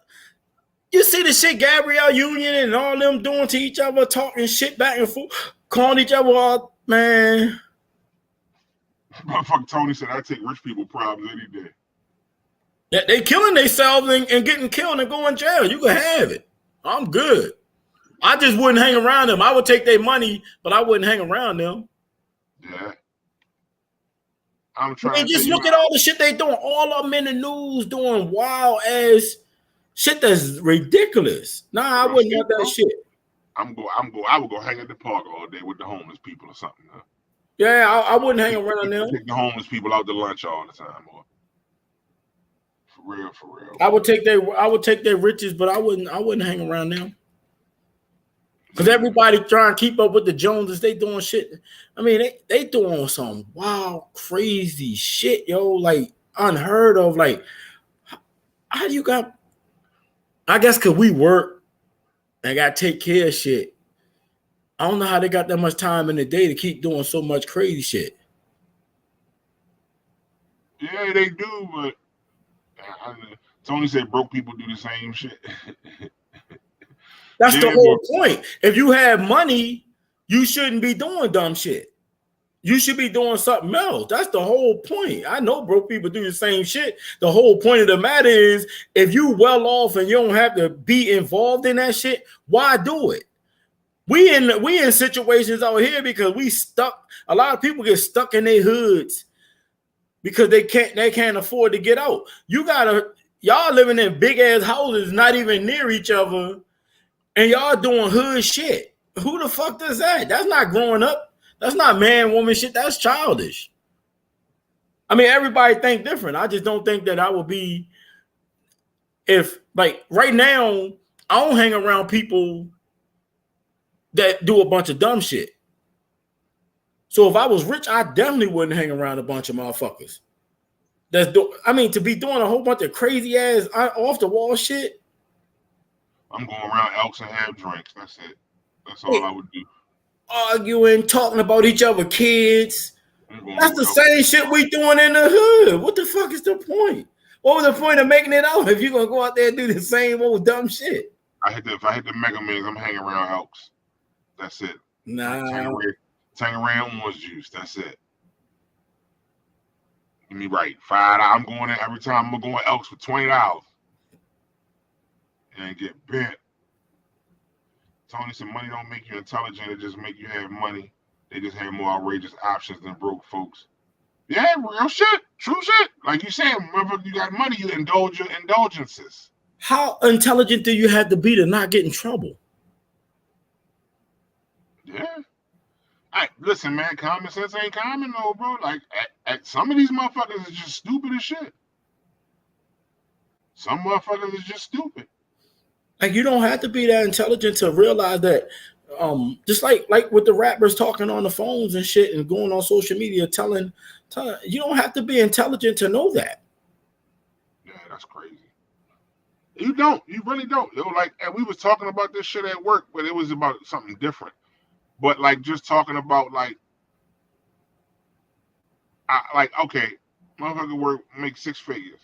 You see the shit Gabrielle Union and all them doing to each other, talking shit back and forth, calling each other out. Man. Motherfucker Tony said I take rich people problems any day. They killing themselves and getting killed and going to jail. You can have it. I'm good. I just wouldn't hang around them. I would take their money, but I wouldn't hang around them. Yeah. I'm trying to just look at all the shit they doing. All of them in the news doing wild ass shit that's ridiculous. Nah, I wouldn't want that shit. I would go hang at the park all day with the homeless people or something. Huh? Yeah, I wouldn't hang around them. Take the homeless people out to lunch all the time. Or for real. I would take their riches, but I wouldn't hang around them. Because everybody trying to keep up with the Joneses, they doing shit. I mean, they doing some wild, crazy shit, yo, like unheard of. Like, how do you got? I guess because we work and got to take care of shit. I don't know how they got that much time in the day to keep doing so much crazy shit. Yeah, they do, but Tony said broke people do the same shit. That's the whole point. If you have money, you shouldn't be doing dumb shit. You should be doing something else. That's the whole point. I know broke people do the same shit. The whole point of the matter is if you well off and you don't have to be involved in that shit, why do it? We in situations out here because we stuck. A lot of people get stuck in their hoods because they can't afford to get out. Y'all living in big ass houses, not even near each other, and y'all doing hood shit. Who the fuck does that? That's not growing up. That's not man, woman shit. That's childish. I mean, everybody think different. I just don't think that I would be. If like right now, I don't hang around people that do a bunch of dumb shit. So if I was rich, I definitely wouldn't hang around a bunch of motherfuckers. To be doing a whole bunch of crazy ass off the wall shit. I'm going around Elks and have drinks. That's it. That's all I would do. Arguing, talking about each other kids. That's the same shit we doing in the hood. What the fuck is the point? What was the point of making it out if you're gonna go out there and do the same old dumb shit? If I hit the Mega Mans, I'm hanging around Elks. That's it. Nah. Tangerine orange juice. That's it. Give me right. $5. I'm going in every time. I'm going Elks for $20. And get bent. Tony said money don't make you intelligent. It just make you have money. They just have more outrageous options than broke folks. Yeah, real shit. True shit. Like you said, whenever you got money, you indulge your indulgences. How intelligent do you have to be to not get in trouble? Yeah. Listen, man, common sense ain't common though, bro. Like, some of these motherfuckers is just stupid as shit. Some motherfuckers is just stupid. Like, you don't have to be that intelligent to realize that, just like with the rappers talking on the phones and shit and going on social media telling you don't have to be intelligent to know that. Yeah, that's crazy. You don't. You really don't. Yo, like, and we was talking about this shit at work, but it was about something different. But like just talking about okay, motherfucker make 6 figures,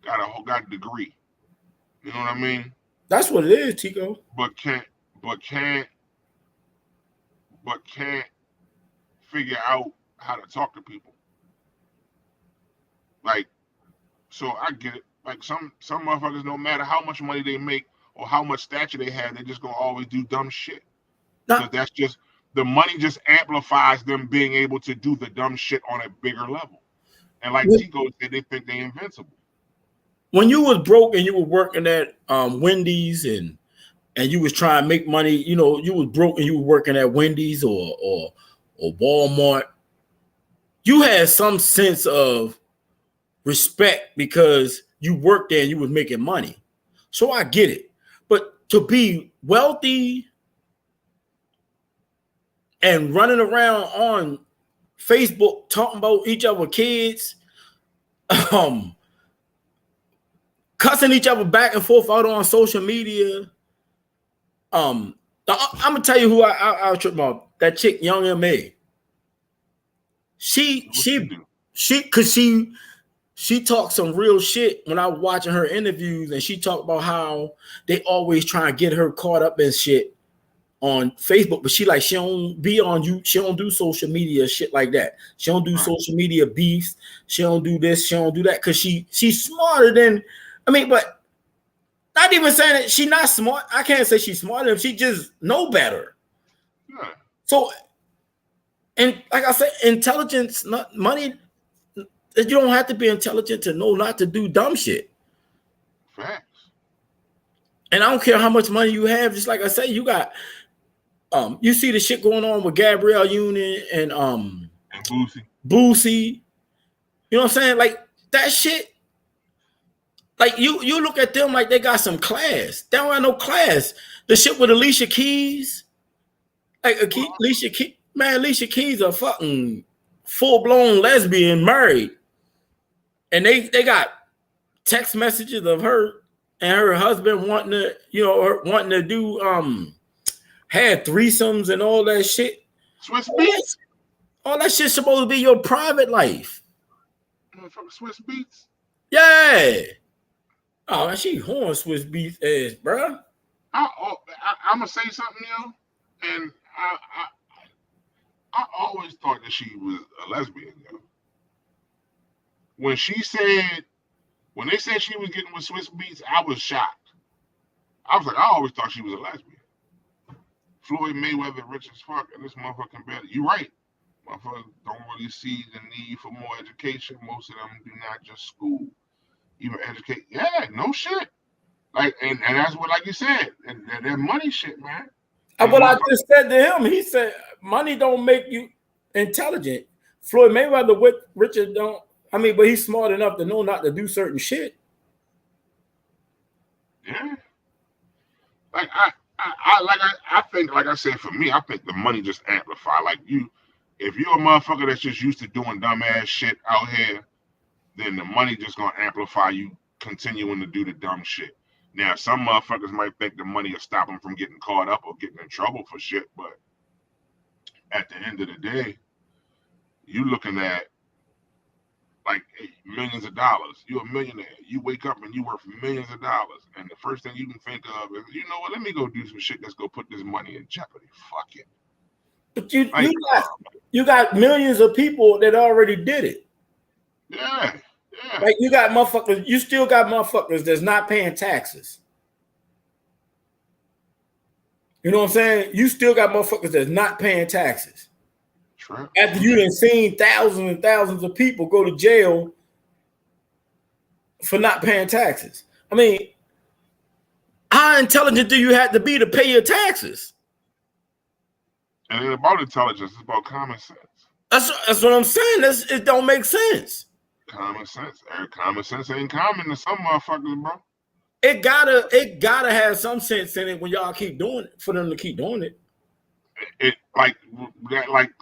got a degree. You know what I mean? That's what it is, Tico. But can't figure out how to talk to people. Like, so I get it. Like some motherfuckers, no matter how much money they make or how much stature they have, they just gonna always do dumb shit. Because that's just the money just amplifies them being able to do the dumb shit on a bigger level. And like Tico said, they think they invincible. When you was broke and you were working at Wendy's and you was trying to make money, you know, you was broke and you were working at Wendy's or Walmart, you had some sense of respect because you worked there and you was making money. So I get it. But to be wealthy and running around on Facebook talking about each other kids, cussing each other back and forth out on social media. I'm gonna tell you who I trip about. That chick, Young M.A. She talked some real shit when I was watching her interviews, and she talked about how they always try and get her caught up in shit on Facebook, but she don't be on you. She don't do social media shit like that. She don't do social media beefs. She don't do this. She don't do that because she's smarter than. I mean, but not even saying that she's not smart. I can't say she's smarter. She just know better. Yeah. So, and like I said, intelligence, not money. You don't have to be intelligent to know not to do dumb shit. Facts. And I don't care how much money you have. Just like I say, you got. You see the shit going on with Gabrielle Union and Boosie. You know what I'm saying? Like that shit. Like you look at them like they got some class. They don't have no class. The shit with Alicia Keys, like Alicia Keys, man, Alicia Keys a fucking full-blown lesbian married, and they got text messages of her and her husband wanting to do had threesomes and all that shit. Swiss Beats. All that shit's supposed to be your private life. From Swiss Beats. Yeah. Oh, man, she horn Swiss Beats ass, bro. I'm gonna say something, yo, and I always thought that she was a lesbian, yo. When they said she was getting with Swiss Beats, I was shocked. I was like, I always thought she was a lesbian. Floyd Mayweather rich as fuck, and this motherfucking better. You right. Motherfuckers don't really see the need for more education. Most of them do not just school. Even educate. Yeah, no shit. Like, and that's what, like you said, that money shit, man. What I just said to him, he said, money don't make you intelligent. Floyd Mayweather with Richard don't. I mean, but he's smart enough to know not to do certain shit. Yeah. Like I think, like I said, for me, I think the money just amplify. Like if you're a motherfucker that's just used to doing dumbass shit out here, then the money just gonna amplify you continuing to do the dumb shit. Now, some motherfuckers might think the money will stop them from getting caught up or getting in trouble for shit, but at the end of the day, you looking at like millions of dollars. You're a millionaire. You wake up and you worth millions of dollars, and the first thing you can think of is, you know what? Let me go do some shit that's gonna put this money in jeopardy. Fuck it. But you got millions of people that already did it. Yeah. Like you got motherfuckers. You still got motherfuckers that's not paying taxes. You know what I'm saying? You still got motherfuckers that's not paying taxes. True. After you done seen thousands and thousands of people go to jail for not paying taxes. I mean, how intelligent do you have to be to pay your taxes? And it's about intelligence. It's about common sense. That's what I'm saying. It don't make sense. Common sense. Common sense ain't common to some motherfuckers, bro. It gotta have some sense in it when y'all keep doing it, for them to keep doing it. It like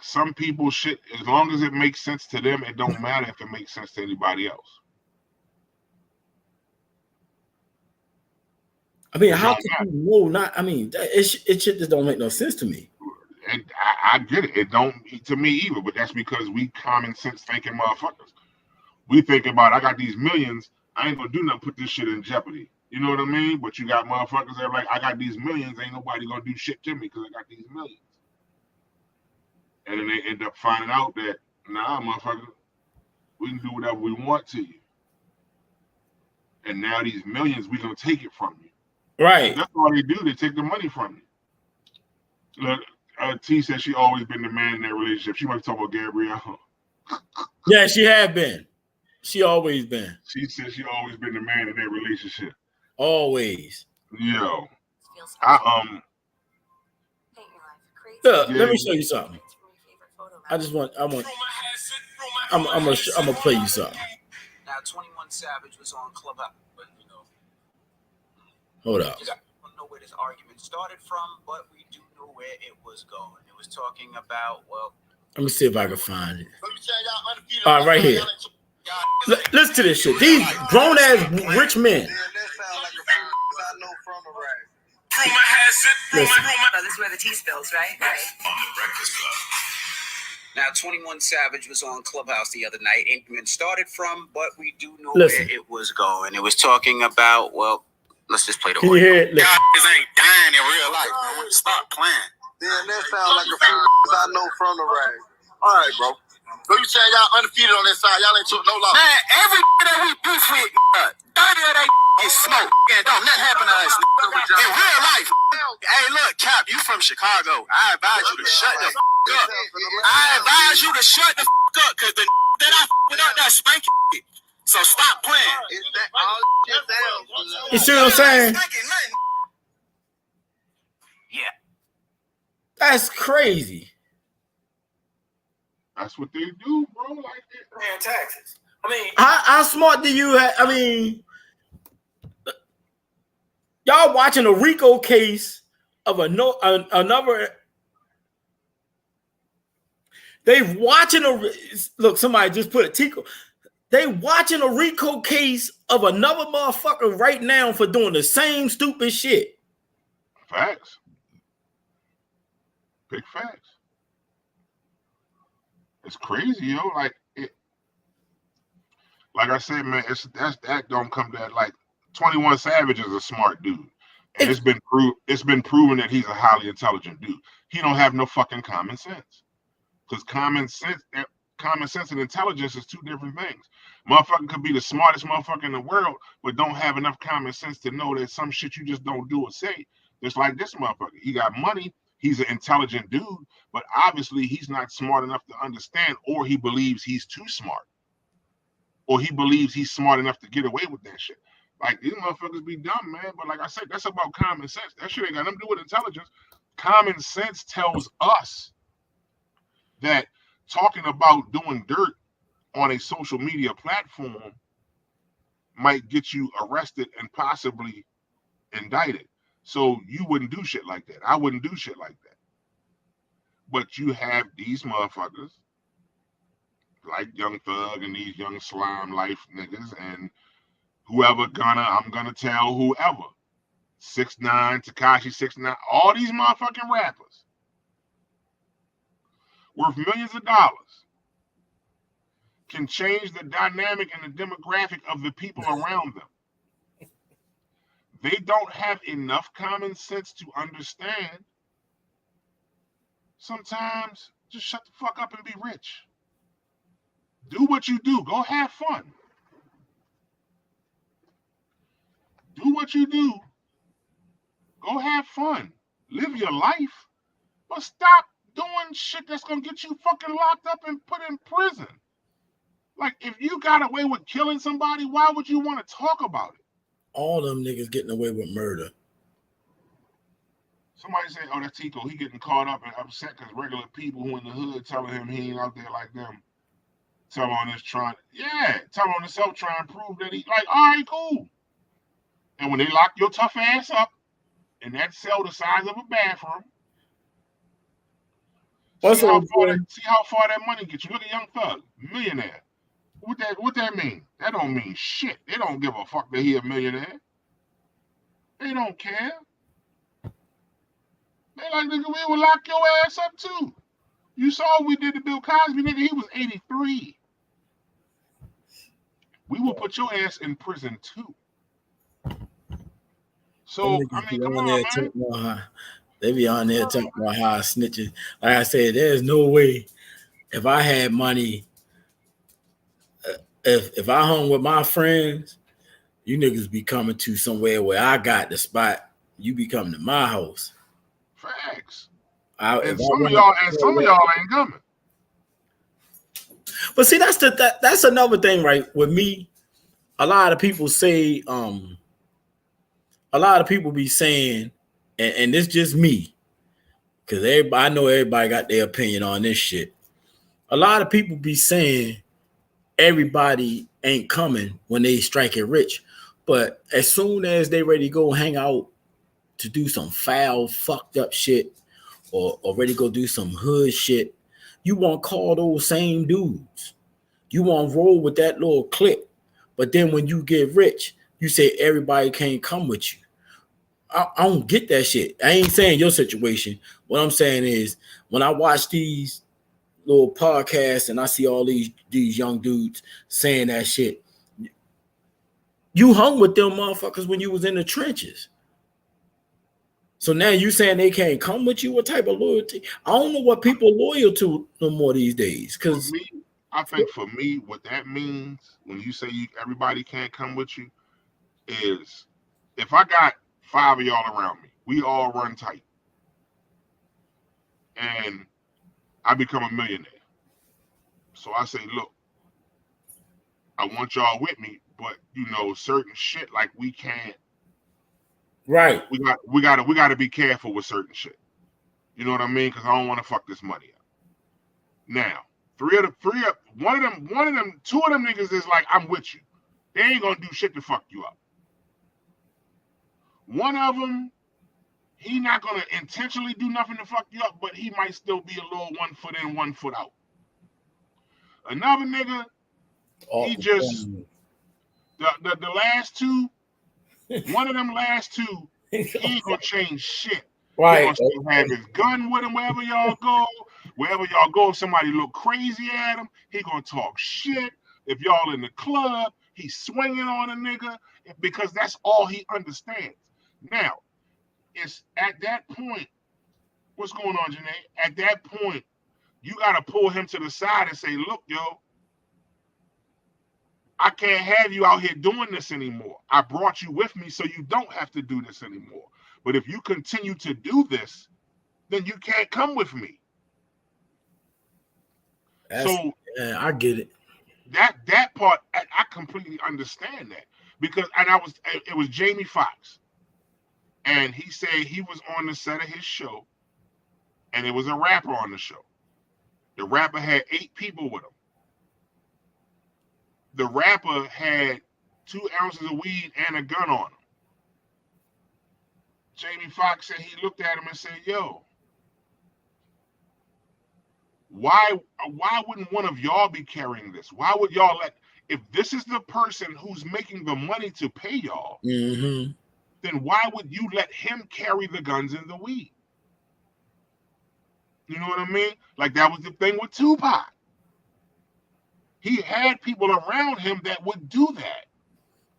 some people shit, as long as it makes sense to them, it don't matter if it makes sense to anybody else. I mean, how can you know not? I mean, it shit just don't make no sense to me. And I get it. It don't to me either, but that's because we common sense thinking motherfuckers. We think about, I got these millions, I ain't gonna do nothing, put this shit in jeopardy. You know what I mean? But you got motherfuckers that are like, I got these millions, ain't nobody gonna do shit to me because I got these millions. And then they end up finding out that, nah, motherfucker, we can do whatever we want to you. And now these millions, we gonna take it from you. Right. That's all they do, they take the money from you. Look, T said she always been the man in that relationship. She might talk about Gabrielle. Yeah, she had been. She always been. She said she always been the man in that relationship. Always. Yo. Look, let me show you something. I'm gonna play you something. Now 21 Savage was on Clubhouse, but you know. Hold up. I don't know where this argument started from, but we do know where it was going. It was talking about, well, Let me see if I can find it. All right, right here. Listen to this shit. These grown ass rich men. Listen. Oh, this is where the tea spills, right? Right. On the Breakfast Club. Now, 21 Savage was on Clubhouse the other night, and it started from, but we do know where it was going. It was talking about, well, let's just play the audio. Can you hear it? Y'all ain't dying in real life, man. Stop playing. Then that sound like a few I know from the rag. All right, bro. So you saying y'all undefeated on this side? Y'all ain't took no loss. Man, every that we beef with, 30 of they get smoked. And don't nothing happen to us in real life. Hey, look, Cap, you from Chicago. I advise you to shut the up. I advise you to shut the up, because the that I with up that spanking shit. So stop playing. Is that all shit down? You see what I'm saying? Yeah. That's crazy. That's what they do, bro. Like that. Paying taxes. I mean, How smart do you have? I mean, y'all watching a RICO case of another. They watching look. Somebody just put a Tico. They watching a RICO case of another motherfucker right now for doing the same stupid shit. Facts. Big facts. It's crazy, yo. Like I said, man, that don't come to that. Like 21 Savage is a smart dude, and it's been proven that he's a highly intelligent dude. He don't have no fucking common sense, because common sense and intelligence is two different things. Motherfucker could be the smartest motherfucker in the world, but don't have enough common sense to know that some shit you just don't do or say. Just like this motherfucker, he got money. He's an intelligent dude, but obviously he's not smart enough to understand, or he believes he's too smart, or he believes he's smart enough to get away with that shit. Like, these motherfuckers be dumb, man. But like I said, that's about common sense. That shit ain't got nothing to do with intelligence. Common sense tells us that talking about doing dirt on a social media platform might get you arrested and possibly indicted. So you wouldn't do shit like that. I wouldn't do shit like that. But you have these motherfuckers like Young Thug and these young slime life niggas and whoever I'm gonna tell whoever. 6ix9ine, Tekashi 6ix9ine, all these motherfucking rappers worth millions of dollars can change the dynamic and the demographic of the people around them. They don't have enough common sense to understand. Sometimes just shut the fuck up and be rich. Do what you do. Go have fun. Do what you do. Go have fun. Live your life. But stop doing shit that's going to get you fucking locked up and put in prison. Like, if you got away with killing somebody, why would you want to talk about it? All them niggas getting away with murder. Somebody say, oh, that's Tico. He getting caught up and upset because regular people who in the hood telling him he ain't out there like them. Tell on himself trying to prove that he, like, all right, cool. And when they lock your tough ass up in that cell the size of a bathroom, see how far that money gets you. Look at Young Thug, millionaire. What that mean? That don't mean shit. They don't give a fuck that he a millionaire. They don't care. They like, nigga, we will lock your ass up too. You saw what we did to Bill Cosby, nigga. He was 83. We will put your ass in prison too. So, I mean, come on, man. They be on there talking about how I snitches. Like I said, there's no way if I had money, if I hung with my friends, you niggas be coming to somewhere where I got the spot. You be coming to my house. Facts. And some of y'all ain't coming. But see, that's another thing, right? With me, a lot of people say, a lot of people be saying, and it's just me, because I know everybody got their opinion on this shit. A lot of people be saying everybody ain't coming when they strike it rich. But as soon as they ready to go hang out to do some foul, fucked up shit, or ready to go do some hood shit, you won't call those same dudes. You won't roll with that little clique. But then when you get rich, you say everybody can't come with you. I don't get that shit. I ain't saying your situation. What I'm saying is when I watch these little podcasts and I see all these young dudes saying that shit, you hung with them motherfuckers when you was in the trenches. So now you saying they can't come with you? What type of loyalty? I don't know what people are loyal to no more these days. Because I think for me, what that means when you say everybody can't come with you is if I got 5 of y'all around me, we all run tight, and I become a millionaire. So I say, look, I want y'all with me, but certain shit like we can't. Right. We got to be careful with certain shit. You know what I mean? Because I don't want to fuck this money up. Now, two of them niggas is like, I'm with you. They ain't gonna do shit to fuck you up. One of them, he not gonna intentionally do nothing to fuck you up, but he might still be a little 1 foot in, 1 foot out. Another nigga, he just the last two. One of them last two, he ain't gonna change shit. Right. He gonna still have his gun with him wherever y'all go. Wherever y'all go, if somebody look crazy at him, he gonna talk shit. If y'all in the club, he's swinging on a nigga because that's all he understands. Now, it's at that point. What's going on, Janae? At that point, you gotta pull him to the side and say, "Look, yo, I can't have you out here doing this anymore. I brought you with me so you don't have to do this anymore. But if you continue to do this, then you can't come with me." So I get it. That part, I completely understand that because, it was Jamie Foxx, and he said he was on the set of his show, and it was a rapper on the show. The rapper had 8 people with him. The rapper had 2 ounces of weed and a gun on him. Jamie Foxx said he looked at him and said, "Yo, why wouldn't one of y'all be carrying this? Why would y'all if this is the person who's making the money to pay y'all, then why would you let him carry the guns and the weed?" You know what I mean? Like that was the thing with Tupac. He had people around him that would do that.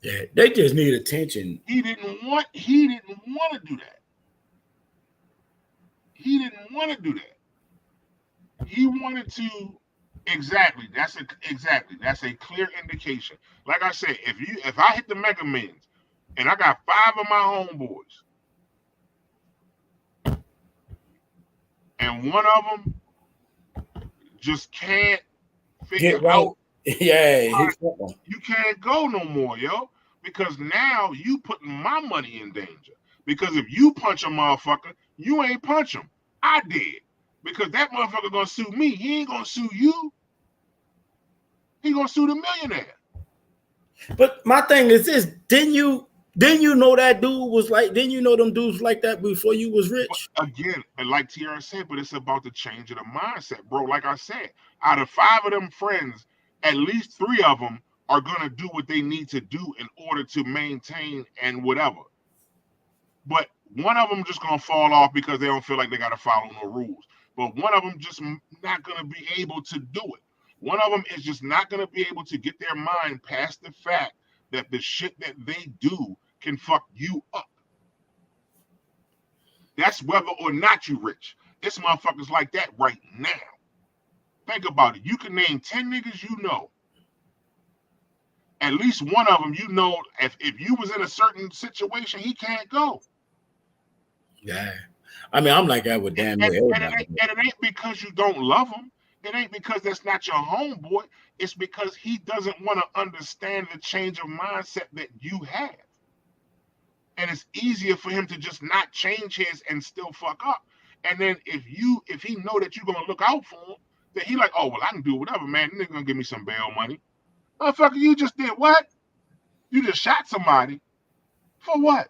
Yeah, they just need attention. He didn't want to do that. He didn't want to do that. He wanted to exactly. That's a clear indication. Like I said, if I hit the Mega Millions and I got 5 of my homeboys, and one of them just can't figure out, you can't go no more, yo, because now you putting my money in danger. Because if you punch a motherfucker, you ain't punch him. I did. Because that motherfucker gonna sue me. He ain't gonna sue you. He gonna sue the millionaire. But my thing is this: didn't you know that dude was like? Didn't you know them dudes like that before you was rich? But again, and like Tiara said, but it's about the change of the mindset, bro. Like I said, out of 5 of them friends, at least 3 of them are gonna do what they need to do in order to maintain and whatever. But one of them just gonna fall off because they don't feel like they gotta follow no rules. But one of them just not gonna be able to do it. One of them is just not gonna be able to get their mind past the fact that the shit that they do can fuck you up. That's whether or not you rich. This motherfucker's like that right now. Think about it. You can name 10 niggas you know. At least one of them, you know, if you was in a certain situation, he can't go. Yeah. I mean, I'm like that with damn near everybody. And it ain't because you don't love him. It ain't because that's not your homeboy. It's because he doesn't want to understand the change of mindset that you have. And it's easier for him to just not change his and still fuck up. And then if he know that you're gonna look out for him, then he like, oh well, I can do whatever, man. They're gonna give me some bail money. Motherfucker, you just did what? You just shot somebody. For what?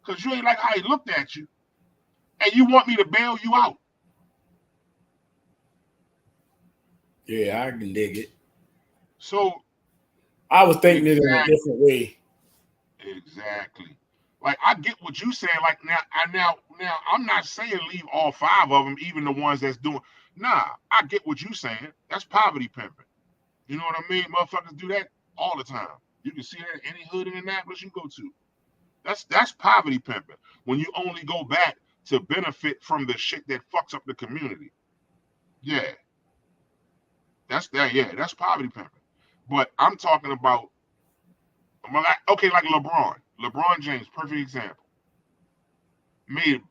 Because you ain't like how he looked at you. And you want me to bail you out. Yeah, I can dig it. So I was thinking it in a exactly, different way. exactly. Like I get what you saying. Like now, I'm not saying leave all 5 of them, even the ones that's doing. Nah, I get what you saying. That's poverty pimping. You know what I mean? Motherfuckers do that all the time. You can see that in any hood in Annapolis you go to. That's poverty pimping. When you only go back to benefit from the shit that fucks up the community. Yeah, that's that. Yeah, that's poverty pimping. But I'm talking about, okay, like LeBron James, perfect example. Made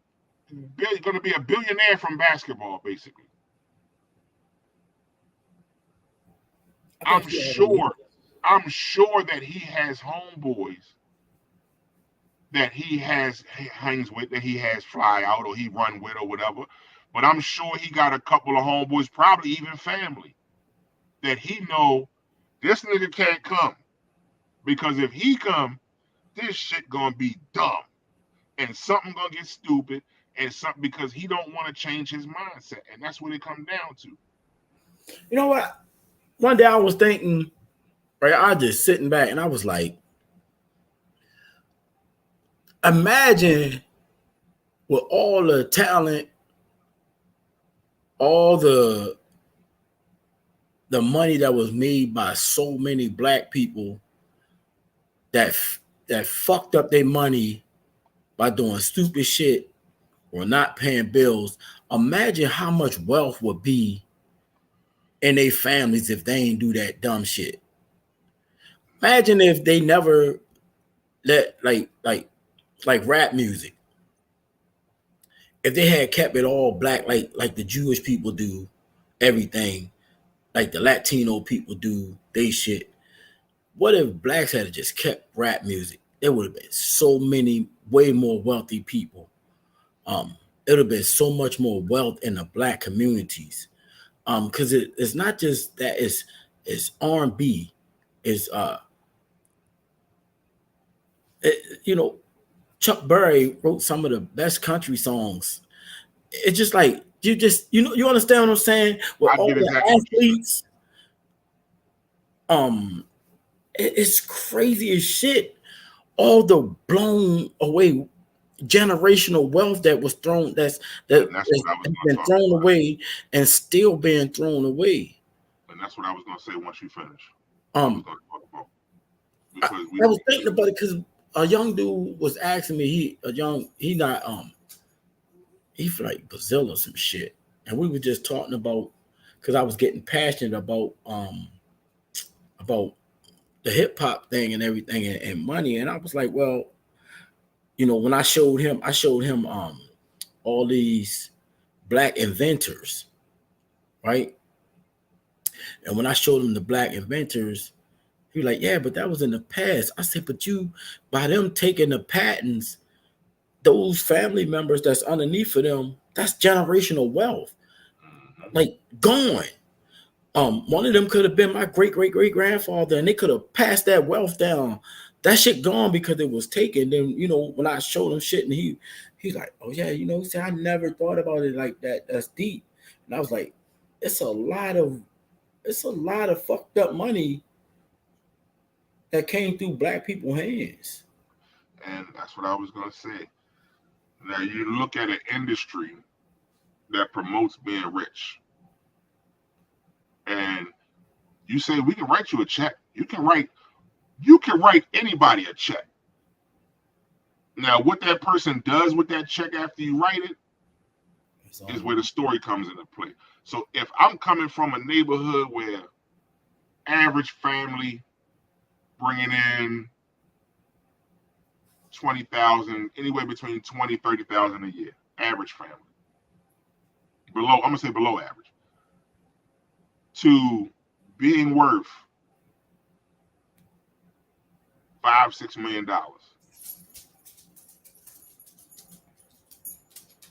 going to be a billionaire from basketball, basically. I I'm think he already sure. I'm sure that he has homeboys that he hangs with, that he has fly out or he run with or whatever. But I'm sure he got a couple of homeboys, probably even family, that he know this nigga can't come because if he come, this shit gonna be dumb and something gonna get stupid and something because he don't want to change his mindset, and that's what it comes down to. You know what? One day I was thinking, right? I was just sitting back and I was like, imagine with all the talent, all the money that was made by so many black people that that fucked up their money by doing stupid shit or not paying bills. Imagine how much wealth would be in their families if they ain't do that dumb shit. Imagine if they never let like rap music. If they had kept it all black like the Jewish people do everything, like the Latino people do they shit. What if blacks had just kept rap music? There would have been so many way more wealthy people. It would have been so much more wealth in the black communities. Because it's not just that it's R&B, it's you know, Chuck Berry wrote some of the best country songs. It's just like you understand what I'm saying? With I all get the exactly what you're saying. athletes, um, it's crazy as shit. All the blown away generational wealth that was thrown that And that's has what I was going to been talk thrown about. away and still being thrown away. And that's what I was going to say once you finish. I was Um, going to talk about I, because I was thinking about it because a young dude was asking me. He not he from like Brazil or some shit, and we were just talking about because I was getting passionate about the hip hop thing and everything and money, and I was like, well, when I showed him all these black inventors, right? And when I showed him the black inventors, he was like, yeah, but that was in the past. I said, but by them taking the patents, those family members that's underneath of them, that's generational wealth, hmm like gone. One of them could have been my great great great grandfather, and they could have passed that wealth down. That shit gone because it was taken. Then when I showed him shit, and he's like, oh yeah, see, I never thought about it like that. That's deep. And I was like, it's a lot of fucked up money that came through black people's hands. and that's what I was going to say. Now you look at an industry that promotes being rich, and you say we can write you a check. You can write anybody a check. Now, what that person does with that check after you write it is where the story comes into play. So if I'm coming from a neighborhood where average family bringing in 20,000, anywhere between 20, 30,000 a year, average family, I'm gonna say below average, to being worth $5, $6 million,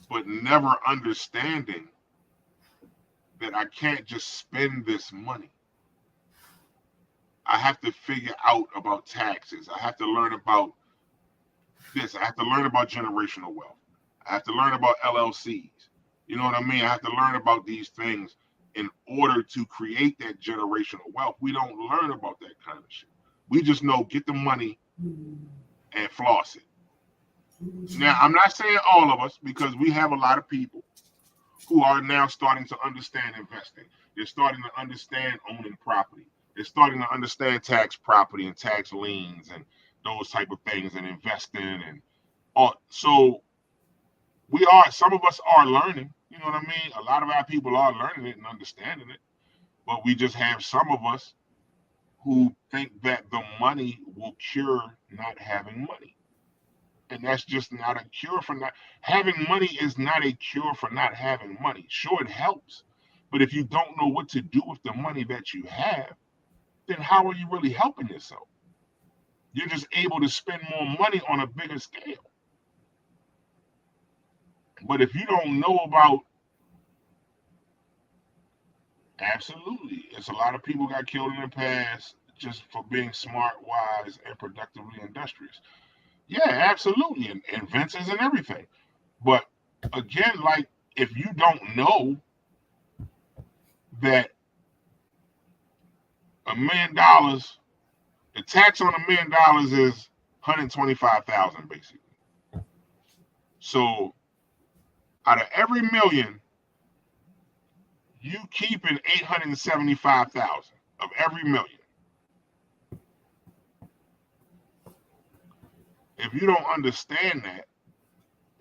but never understanding that I can't just spend this money. I have to figure out about taxes. I have to learn about this. I have to learn about generational wealth. I have to learn about LLCs. You know what I mean? I have to learn about these things in order to create that generational wealth. We don't learn about that kind of shit. We just know get the money and floss it. Now, I'm not saying all of us, because we have a lot of people who are now starting to understand investing. They're starting to understand owning property. They're starting to understand tax property and tax liens and those type of things, and investing and all. So some of us are learning. You know what I mean? A lot of our people are learning it and understanding it, but we just have some of us who think that the money will cure not having money. And that's just not a cure for not having money. Is not a cure for not having money. Sure, it helps, but if you don't know what to do with the money that you have, then how are you really helping yourself? You're just able to spend more money on a bigger scale. But if you don't know about, absolutely, it's a lot of people got killed in the past just for being smart, wise, and productively industrious. Yeah, absolutely, and inventors and everything. But again, like, if you don't know that $1 million, the tax on $1 million is 125,000 basically. So out of every million, you keeping 875,000 of every million. If you don't understand that,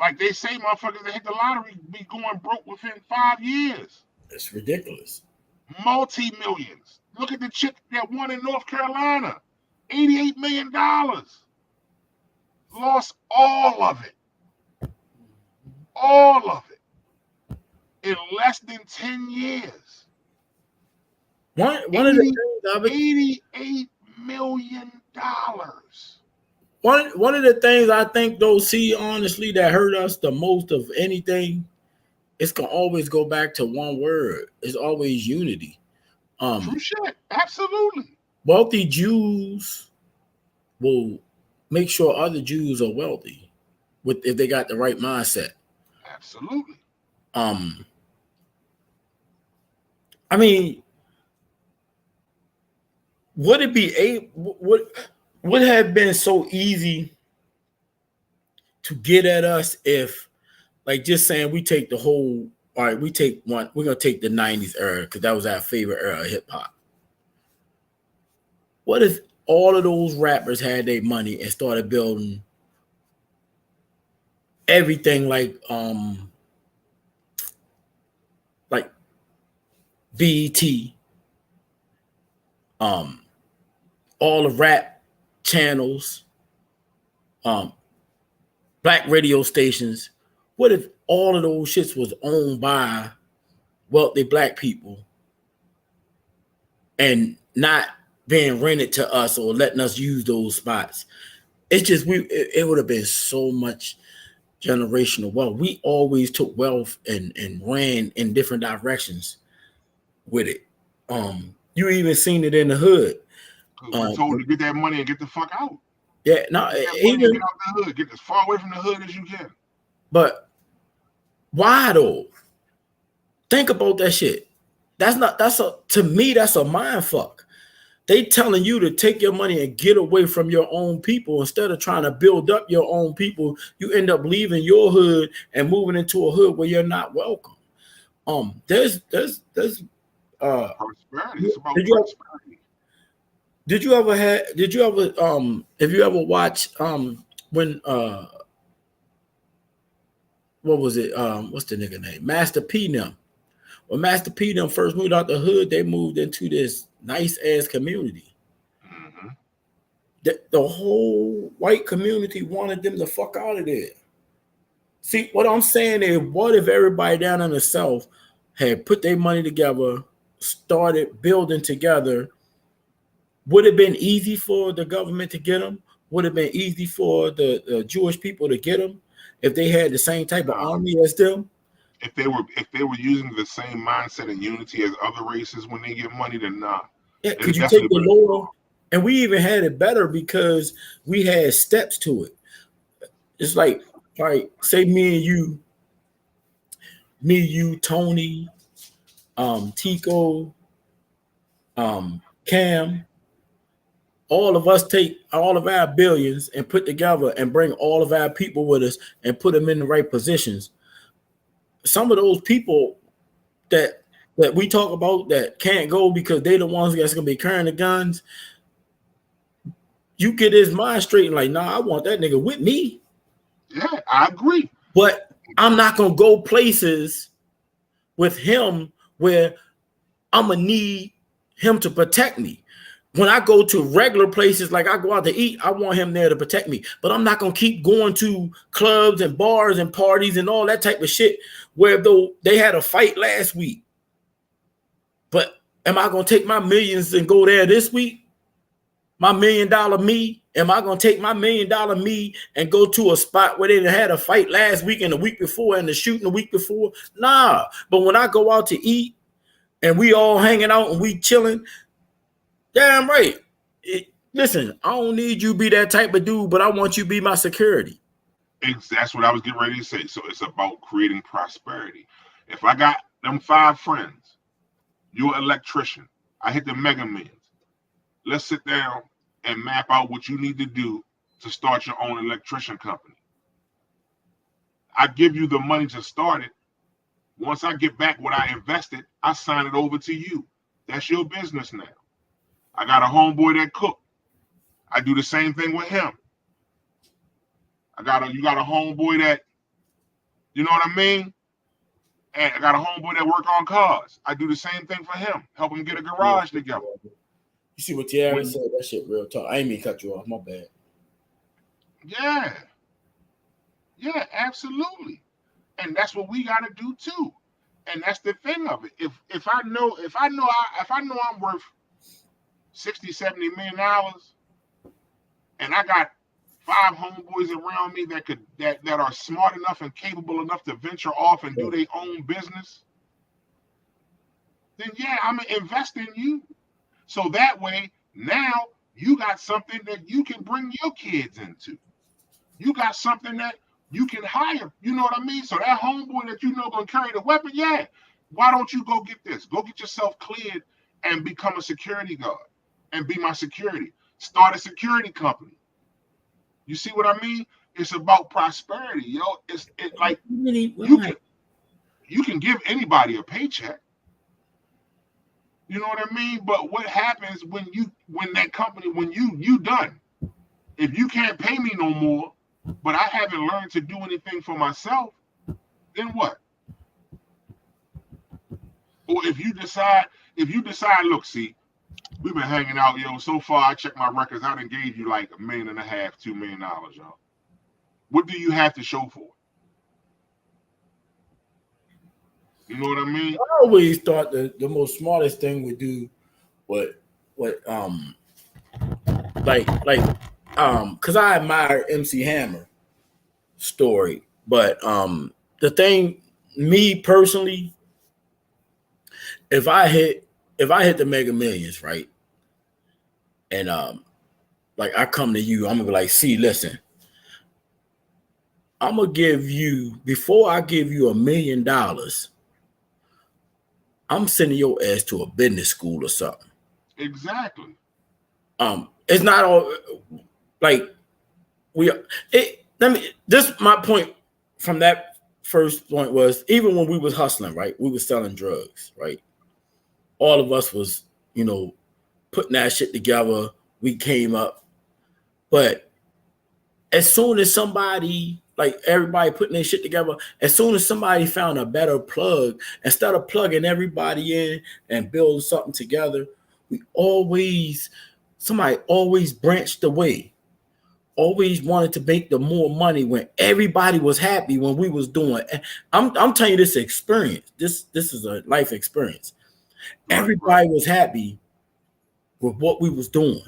like they say, motherfuckers that hit the lottery be going broke within 5 years. It's ridiculous. Multi-millions. Look at the chick that won in North Carolina. $88 million. Lost all of it. All of it. In less than 10 years. One of the things $88 million. One of the things I think, though, see, honestly, that hurt us the most of anything, it's gonna always go back to one word. It's always unity. True shit. Absolutely. Wealthy Jews will make sure other Jews are wealthy if they got the right mindset. Absolutely. I mean, would it be would have been so easy to get at us if, like, just saying we take the whole, all right, we're gonna take the 90s era because that was our favorite era of hip hop. What if all of those rappers had their money and started building everything like BET, all the rap channels, black radio stations? What if all of those shits was owned by wealthy black people and not being rented to us or letting us use those spots? It's just it would have been so much generational wealth. We always took wealth and ran in different directions with it. You even seen it in the hood. We're told to get that money and get the fuck out. Yeah, no, even get out the hood, get as far away from the hood as you can. But why though? Think about that shit. To me, that's a mind fuck. They telling you to take your money and get away from your own people instead of trying to build up your own people. You end up leaving your hood and moving into a hood where you're not welcome. There's prosperity. It's about prosperity. Did you ever have you ever watched when what was it? What's the nigga name? Master P them. When Master P them first moved out the hood, they moved into this nice ass community. Mm-hmm. The whole white community wanted them to fuck out of there. See, what I'm saying is, what if everybody down in the South had put their money together, started building together? Would it have been easy for the government to get them? Would it have been easy for the Jewish people to get them if they had the same type of army as them? If they were using the same mindset and unity as other races when they get money, then nah. Yeah, could you take the lower? And we even had it better because we had steps to it. It's like, all right, say me, you, Tony, Tico, Cam, all of us take all of our billions and put together and bring all of our people with us and put them in the right positions. Some of those people that we talk about that can't go because they're the ones that's gonna be carrying the guns. You get his mind straight and like, nah, I want that nigga with me. Yeah, I agree. But I'm not gonna go places with him where I'm gonna need him to protect me. When I go to regular places, like I go out to eat, I want him there to protect me. But I'm not gonna keep going to clubs and bars and parties and all that type of shit where though they had a fight last week. But am I gonna take my millions and go there this week? My $1 million me? Am I gonna take my $1 million me and go to a spot where they had a fight last week and the week before and the shooting the week before? Nah. But when I go out to eat and we all hanging out and we chilling, damn right. Listen, I don't need you to be that type of dude, but I want you to be my security. That's what I was getting ready to say. So it's about creating prosperity. If I got them 5 friends, you're an electrician, I hit the Mega Millions. Let's sit down and map out what you need to do to start your own electrician company. I give you the money to start it. Once I get back what I invested, I sign it over to you. That's your business now. I got a homeboy that cook. I do the same thing with him. You got a homeboy that, you know what I mean? And I got a homeboy that work on cars. I do the same thing for him. Help him get a garage together. You see what Tiara said? That shit real talk. I ain't mean to cut you off. My bad. Yeah. Yeah, absolutely. And that's what we gotta do too. And that's the thing of it. If I know I'm worth 60, 70 million dollars, and I got 5 homeboys around me that are smart enough and capable enough to venture off and do their own business, then yeah, I'm gonna invest in you. So that way, now you got something that you can bring your kids into. You got something that you can hire. You know what I mean? So that homeboy that you know gonna carry the weapon, yeah. Why don't you go get this? Go get yourself cleared and become a security guard and be my security. Start a security company. You see what I mean? It's about prosperity, yo. It's like you can give anybody a paycheck. You know what I mean? But what happens when that company, when you done, if you can't pay me no more, but I haven't learned to do anything for myself, then what? Or if you decide, look, see, we've been hanging out, yo. So far, I checked my records. I done gave you like $1.5 million, $2 million, y'all. What do you have to show for it? You know what I mean? I always thought the most smartest thing would do because I admire MC Hammer story, but the thing, me personally, if I hit the Mega Millions, right, and like I come to you, I'm gonna be like, see, listen, I'm gonna give you, before I give you $1 million, I'm sending your ass to a business school or something. Exactly. It's not all like this my point from that first point was, even when we was hustling, right? We was selling drugs, right? All of us was, putting that shit together. We came up. But as soon as somebody, like everybody putting their shit together, as soon as somebody found a better plug, instead of plugging everybody in and building something together, somebody always branched away, always wanted to make the more money when everybody was happy when we was doing. I'm telling you this experience. This is a life experience. Everybody was happy with what we was doing.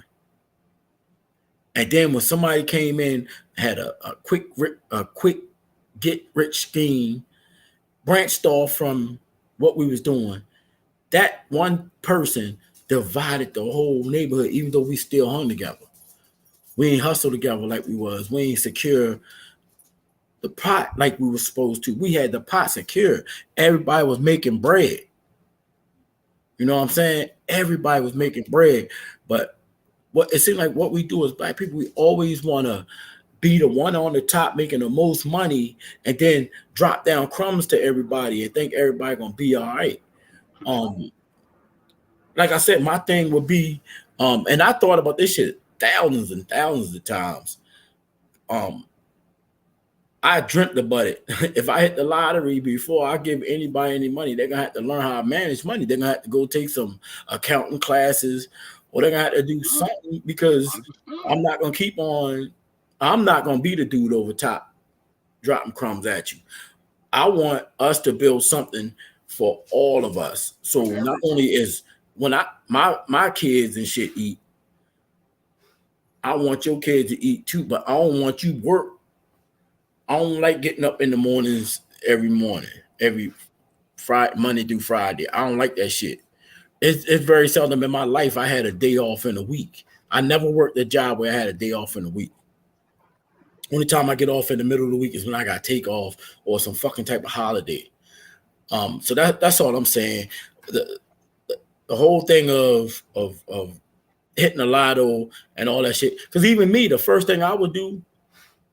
And then when somebody came in, had a quick get rich scheme, branched off from what we was doing, that one person divided the whole neighborhood, even though we still hung together. We ain't hustle together like we was. We ain't secure the pot like we were supposed to. We had the pot secure. Everybody was making bread. You know what I'm saying? Everybody was making bread, but what it seems like what we do as black people, we always want to be the one on the top making the most money and then drop down crumbs to everybody and think everybody gonna be all right. Like I said, my thing would be, and I thought about this shit thousands and thousands of times. I dreamt about it. If I hit the lottery before I give anybody any money, they're gonna have to learn how to manage money. They're gonna have to go take some accounting classes, or they're gonna have to do something because I'm not gonna keep on. I'm not gonna be the dude over top dropping crumbs at you. I want us to build something for all of us. So not only is when my kids and shit eat, I want your kids to eat too, but I don't want you work. I don't like getting up in the mornings every morning, every Friday, Monday through Friday. I don't like that shit. It's very seldom in my life I had a day off in a week. I never worked a job where I had a day off in a week. Only time I get off in the middle of the week is when I got take off or some fucking type of holiday. So that's all I'm saying. The whole thing of hitting the lotto and all that shit. Because even me, the first thing I would do,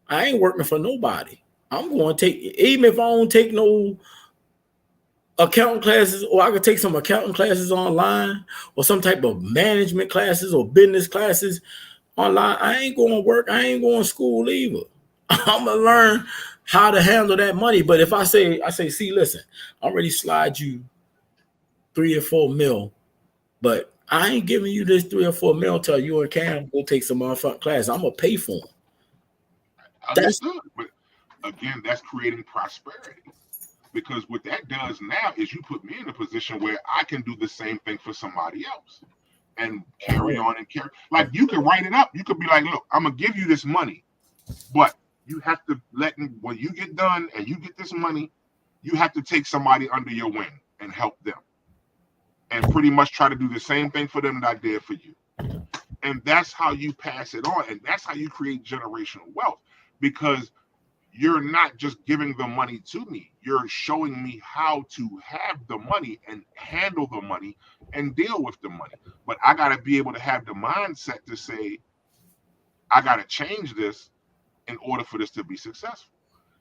I ain't working for nobody. I'm going to take, even if I don't take no accounting classes, or I could take some accounting classes online or some type of management classes or business classes online. I ain't going to work. I ain't going to school either. I'm going to learn how to handle that money. But if I say, see, listen, I'm ready to slide you 3 or 4 mil, but I ain't giving you this 3 or 4 mil till you and Cam go take some motherfucking class. I'm going to pay for them. Understood. But again, that's creating prosperity. Because what that does now is you put me in a position where I can do the same thing for somebody else and carry on and carry. Like you can write it up. You could be like, look, I'm gonna give you this money, but you have to let me, when you get done and you get this money, you have to take somebody under your wing and help them. And pretty much try to do the same thing for them that I did for you. And that's how you pass it on. And that's how you create generational wealth. Because you're not just giving the money to me. You're showing me how to have the money and handle the money and deal with the money. But I got to be able to have the mindset to say, I got to change this in order for this to be successful.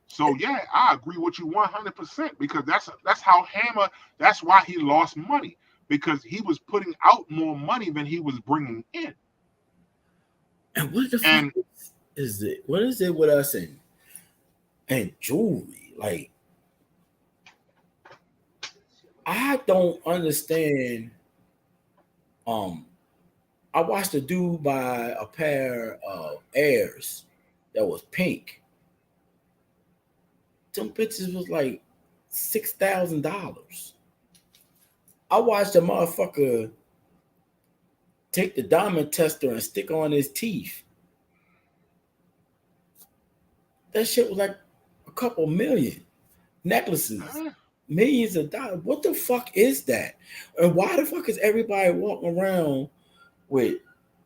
So yeah, I agree with you 100% because that's how Hammer, that's why he lost money, because he was putting out more money than he was bringing in. And what the fuck is it? What is it with us and jewelry? Like, I don't understand. I watched a dude buy a pair of Airs that was pink. Some bitches was like $6,000. I watched a motherfucker take the diamond tester and stick on his teeth. That shit was like a couple million. Necklaces, millions of dollars. What the fuck is that? And why the fuck is everybody walking around with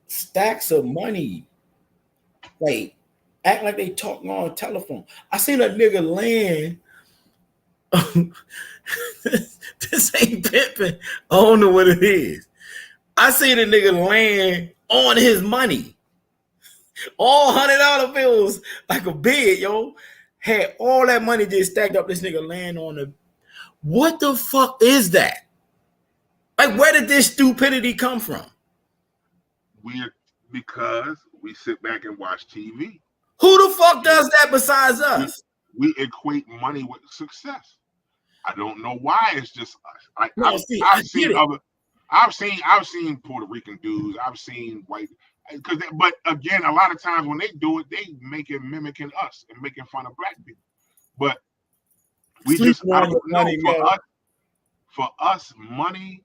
stacks of money? Like, act like they talking on telephone. I seen a nigga land. This ain't pimping. I don't know what it is. I seen a nigga land on his money. All $100 bills like a bed, yo. Had all that money just stacked up. This nigga land on the. What the fuck is that? Like, where did this stupidity come from? Because we sit back and watch TV. Who the fuck does that besides us? We equate money with success. I don't know why. It's just us. I've seen Puerto Rican dudes. I've seen white. But again, a lot of times when they do it, they mimicking us and making fun of black people. But we just, I don't know. For us, money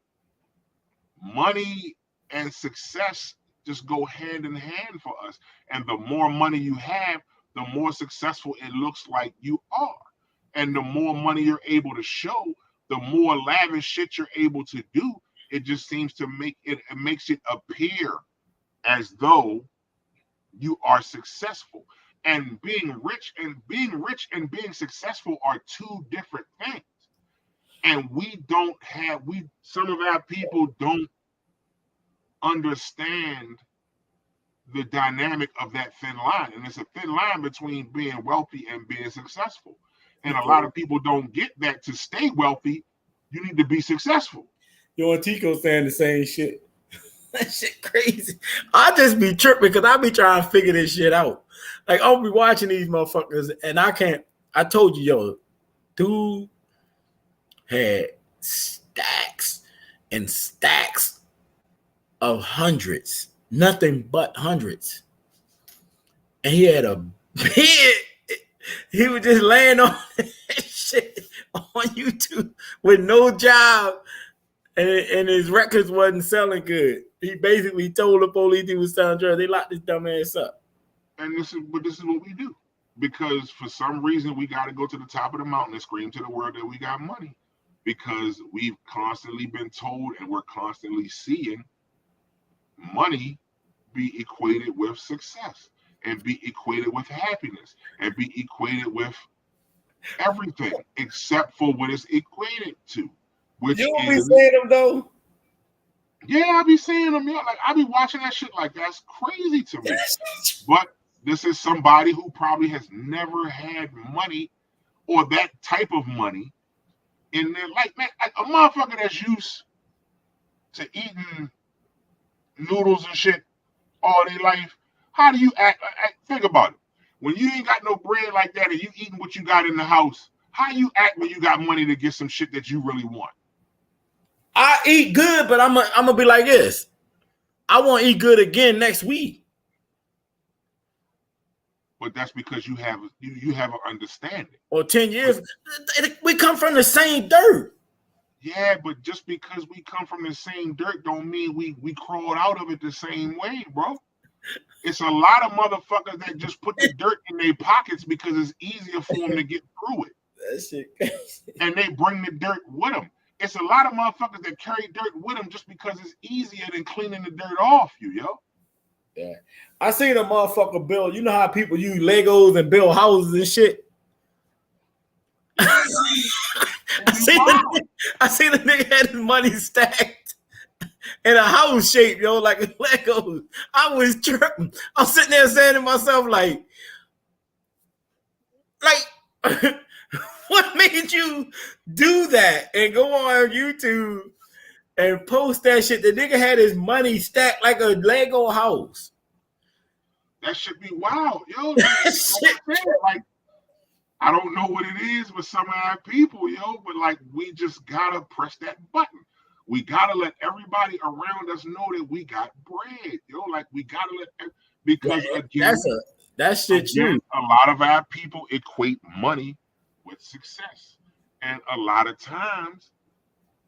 and success just go hand in hand for us. And the more money you have, the more successful it looks like you are. And the more money you're able to show, the more lavish shit you're able to do. It just seems to it makes it appear as though you are successful. And being rich and being successful are two different things. And some of our people don't understand the dynamic of that thin line. And it's a thin line between being wealthy and being successful. And a lot of people don't get that to stay wealthy, you need to be successful. Yo, and Tico saying the same shit. That shit crazy. I just be tripping because I be trying to figure this shit out. Like, I'll be watching these motherfuckers and I can't. I told you, yo, dude had stacks and stacks of hundreds, nothing but hundreds. And he had a bed. He was just laying on shit on YouTube with no job. And his records wasn't selling good. He basically told the police he was selling drugs. They locked his dumb ass up. And this is what we do. Because for some reason we got to go to the top of the mountain and scream to the world that we got money. Because we've constantly been told and we're constantly seeing money be equated with success and be equated with happiness and be equated with everything except for what it's equated to. Which you don't be seeing them though? Yeah, I be seeing them. Yeah, like I be watching that shit like that's crazy to me. But this is somebody who probably has never had money or that type of money in their life. Man, a motherfucker that's used to eating noodles and shit all their life, how do you act? Think about it. When you ain't got no bread like that and you eating what you got in the house, how you act when you got money to get some shit that you really want? I eat good, but I'm gonna be like this. I won't eat good again next week. But that's because you have an understanding. Or 10 years, we come from the same dirt. Yeah, but just because we come from the same dirt don't mean we crawled out of it the same way, bro. It's a lot of motherfuckers that just put the dirt in their pockets because it's easier for them to get through it. That shit crazy. And they bring the dirt with them. It's a lot of motherfuckers that carry dirt with them just because it's easier than cleaning the dirt off you, yo. Yeah. I seen a motherfucker build, you know how people use Legos and build houses and shit? I seen the nigga had his money stacked in a house shape, yo, like a Legos. I was tripping. I'm sitting there saying to myself, like, what made you do that and go on YouTube and post that shit? The nigga had his money stacked like a Lego house. That should be wild, yo. Like, I don't know what it is with some of our people, yo, but like we just gotta press that button. We gotta let everybody around us know that we got bread, yo. Like we gotta because again, that's shit too. A lot of our people equate money with success, and a lot of times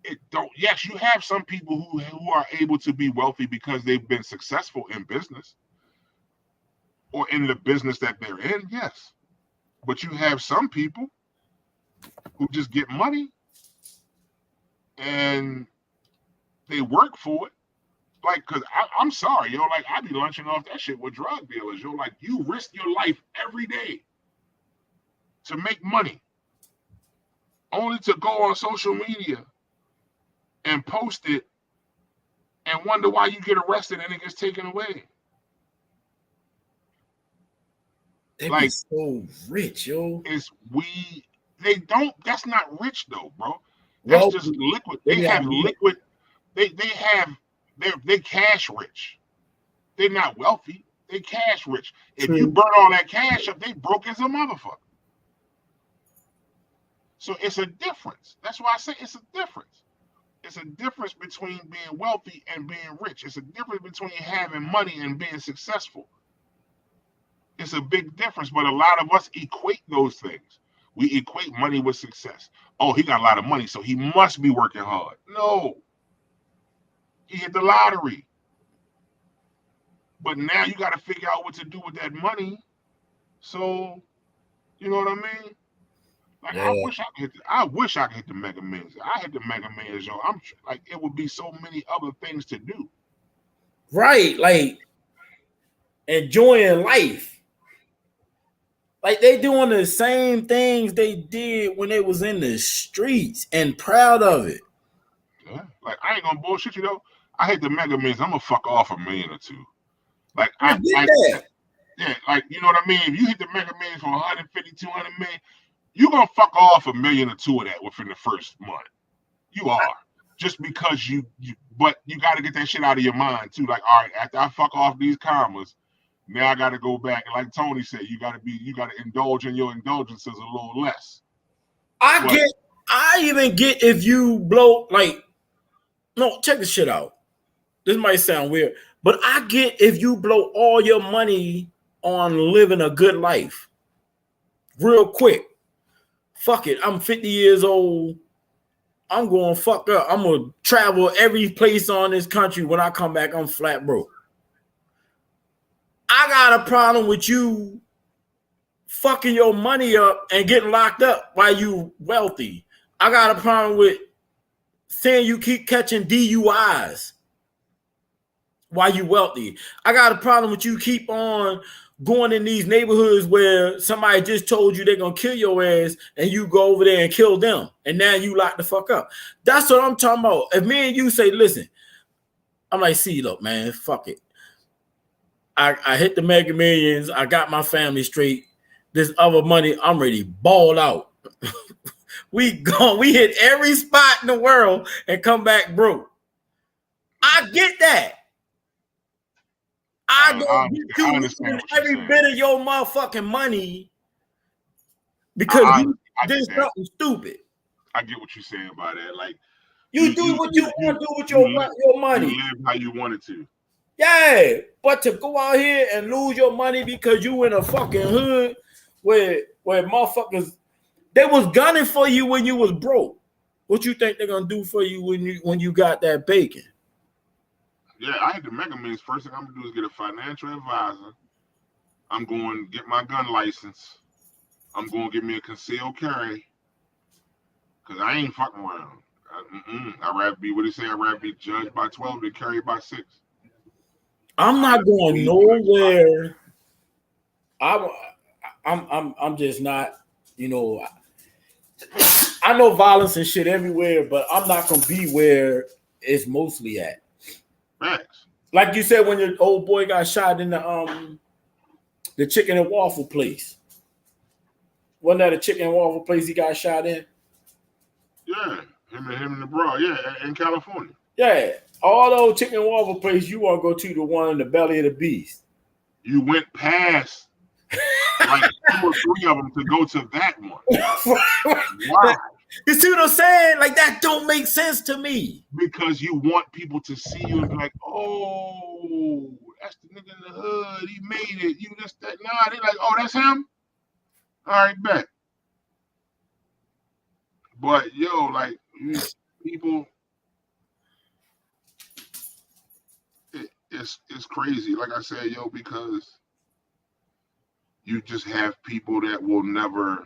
it don't. Yes, you have some people who are able to be wealthy because they've been successful in business or in the business that they're in. Yes. But you have some people who just get money and they work for it. Like, because I'm sorry, yo, like, I be lunching off that shit with drug dealers, yo. Like, you risk your life every day to make money, only to go on social media and post it and wonder why you get arrested and it gets taken away. They like, be so rich, yo. That's not rich though, bro. That's just liquid. They have liquid. They're cash rich. They're not wealthy. They cash rich. If you burn all that cash up, they broke as a motherfucker. So it's a difference. That's why I say it's a difference. It's a difference between being wealthy and being rich. It's a difference between having money and being successful. It's a big difference, but a lot of us equate those things. We equate money with success. Oh, he got a lot of money, so he must be working hard. No. He hit the lottery. But now you got to figure out what to do with that money. So, you know what I mean? Like, yeah. I wish I could hit the Mega Millions. I hit the Mega Millions, yo. I'm like, it would be so many other things to do. Right, like enjoying life. Like they doing the same things they did when they was in the streets and proud of it. Yeah. Like I ain't gonna bullshit you though. I hit the Mega Millions. I'm gonna fuck off $1 million or $2. Like I get that. yeah, like you know what I mean. If you hit the Mega Millions for 150, 200 million, you gonna fuck off $1 million or $2 of that within the first month. You are. Just because but you got to get that shit out of your mind too. Like, all right, after I fuck off these commas, now I got to go back. And like Tony said, you got to indulge in your indulgences a little less. I even get if you blow no, check this shit out. This might sound weird, but I get if you blow all your money on living a good life real quick. Fuck it. I'm 50 years old. I'm going to fuck up. I'm going to travel every place on this country. When I come back, I'm flat broke. I got a problem with you fucking your money up and getting locked up while you wealthy. I got a problem with saying you keep catching DUIs while you wealthy. I got a problem with you keep on going in these neighborhoods where somebody just told you they're going to kill your ass and you go over there and kill them. And now you lock the fuck up. That's what I'm talking about. If me and you say, listen, I'm like, see, look, man, fuck it. I hit the Mega Millions. I got my family straight. This other money, I'm ready. Ball out. We hit every spot in the world and come back broke. I get that. I don't get you losing every bit of your motherfucking money because you did something stupid. I get what you're saying about that. Like you do what you want to do with your money. You live how you wanted to. Yeah, but to go out here and lose your money because you in a fucking hood where motherfuckers they was gunning for you when you was broke. What you think they're gonna do for you when you got that bacon? Yeah, I had the Mega Millions. First thing I'm gonna do is get a financial advisor. I'm going to get my gun license. I'm going to get me a concealed carry because I ain't fucking around. I'd rather be what they say. I'd rather be judged by 12 than carried by 6. I'm not going nowhere. I'm just not. You know, I know violence and shit everywhere, but I'm not gonna be where it's mostly at. Facts. Like you said, when your old boy got shot in the chicken and waffle place. Wasn't that a chicken and waffle place he got shot in? Yeah, him and the bro. Yeah, in California. Yeah, all those chicken and waffle places you want to go to the one in the belly of the beast. You went past like 2 or 3 of them to go to that one. Wow. You see what I'm saying? Like that don't make sense to me. Because you want people to see you and be like, oh, that's the nigga in the hood. He made it. You just that. Nah, they like, oh, that's him. All right, bet. But yo, like people, it's crazy. Like I said, yo, because you just have people that will never.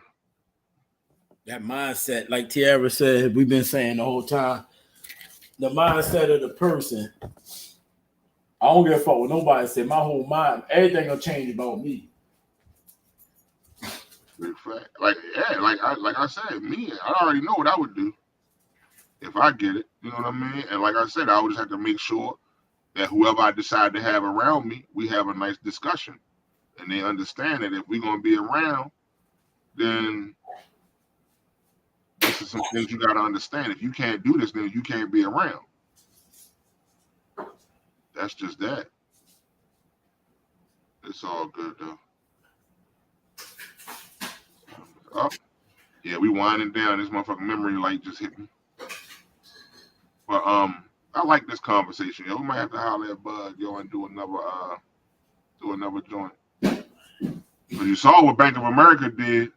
That mindset, like Tiara said, we've been saying the whole time, the mindset of the person. I don't give a fuck what nobody said. My whole mind, everything will change about me. Big fact. Like, yeah, like I said, me, I already know what I would do if I get it. You know what I mean? And like I said, I would just have to make sure that whoever I decide to have around me, we have a nice discussion. And they understand that if we're going to be around, then this is some things you got to understand. If you can't do this, then you can't be around. That's just that. It's all good, though. Oh, yeah, we winding down. This motherfucking memory light just hit me. But I like this conversation. Yo, we might have to holler at Bud, yo, and do another joint. But you saw what Bank of America did.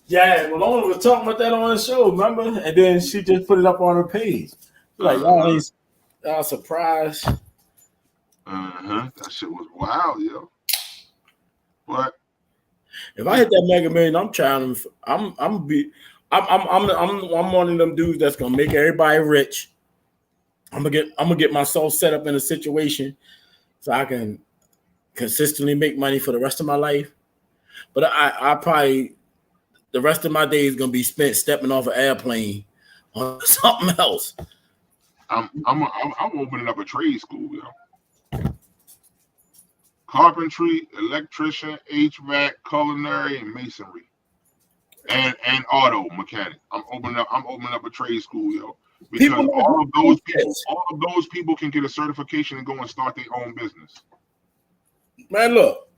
Yeah, Malone was talking about that on the show, remember? And then she just put it up on her page. Like, y'all surprised. That shit was wild, yo. But if I hit that Mega Million, I'm trying to. I'm one of them dudes that's gonna make everybody rich. I'm gonna get myself set up in a situation so I can consistently make money for the rest of my life. But I probably the rest of my day is gonna be spent stepping off an airplane on something else. I'm opening up a trade school, yo. Carpentry, electrician, HVAC, culinary, and masonry, and auto mechanic. I'm opening up a trade school, yo. Because all of those people can get a certification and go and start their own business. Man, look.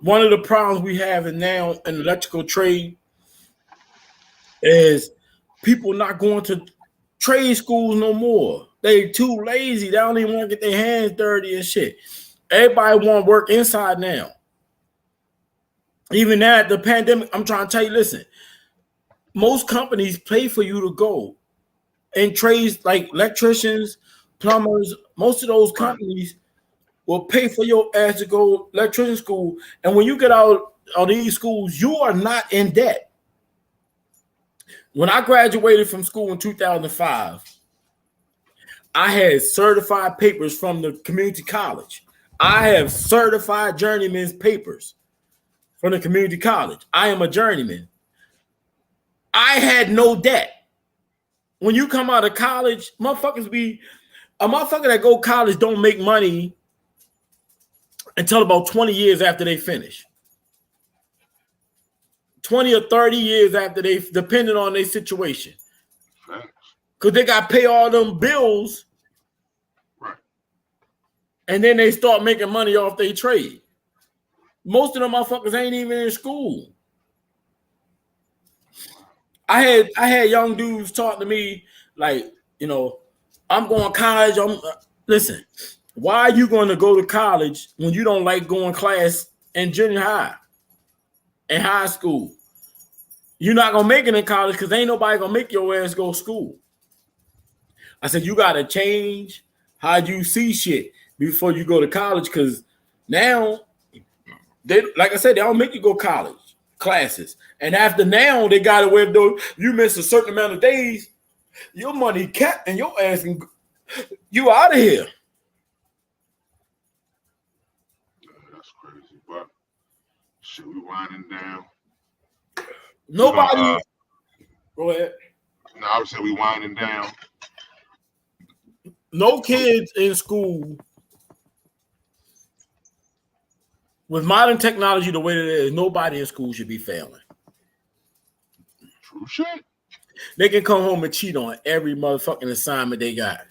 One of the problems we have now in electrical trade is people not going to trade schools no more. They too lazy. They don't even want to get their hands dirty and shit. Everybody want to work inside now. Even at the pandemic, I'm trying to tell you, listen, most companies pay for you to go in trades like electricians, plumbers. Most of those companies will pay for your ass to go electrician school. And when you get out of these schools, you are not in debt. When I graduated from school in 2005, I had certified papers from the community college. I have certified journeyman's papers from the community college. I am a journeyman. I had no debt. When you come out of college, a motherfucker that go college don't make money until about 20 years after they finish. 20 or 30 years after they, depending on their situation. Because they got to pay all them bills. Right. And then they start making money off their trade. Most of them motherfuckers ain't even in school. I had young dudes talk to me like, you know, I'm going to college. Listen, why are you going to go to college when you don't like going class in junior high and high school? You're not going to make it in college because ain't nobody going to make your ass go to school. I said, you got to change how you see shit before you go to college because now, they, like I said, they don't make you go to college classes. And after now, they got it where though you miss a certain amount of days, your money capped and your ass can, you out of here. That's crazy, but shit, we winding down. Nobody. Go ahead. No, I would say we winding down. No kids in school with modern technology the way that it is. Nobody in school should be failing. True shit. They can come home and cheat on every motherfucking assignment they got.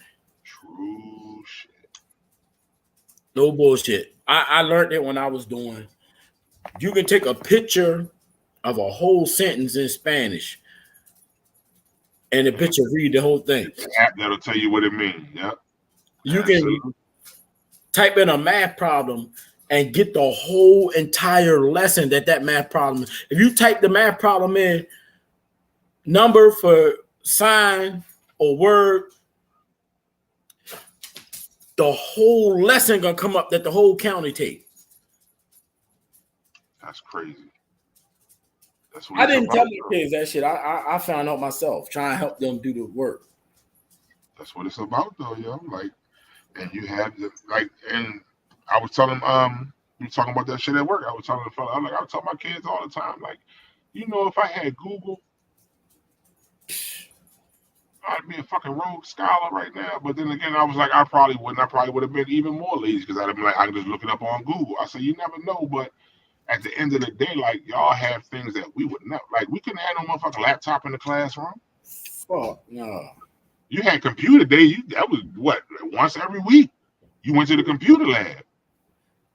True shit. No bullshit. I learned it when I was doing. You can take a picture of a whole sentence in Spanish, and the picture read the whole thing. The app that'll tell you what it means. Yep. You can type in a math problem and get the whole entire lesson that math problem. If you type the math problem in, number for sign or word, the whole lesson gonna come up that the whole county take. That's crazy. That's what I didn't tell my kids that shit. I found out myself, trying to help them do the work. That's what it's about, though, yo. Like, and you have the like, and I was telling you talking about that shit at work. I was telling the fella, I tell my kids all the time, like, you know, if I had Google, I'd be a fucking rogue scholar right now. But then again, I was like, I probably wouldn't. I probably would have been even more lazy because I'd have been like, I can just look it up on Google. I said, you never know, but at the end of the day, like, y'all have things that we would never, like, we couldn't have no motherfucking laptop in the classroom. Fuck no. You had computer day. That was what, once every week. You went to the computer lab.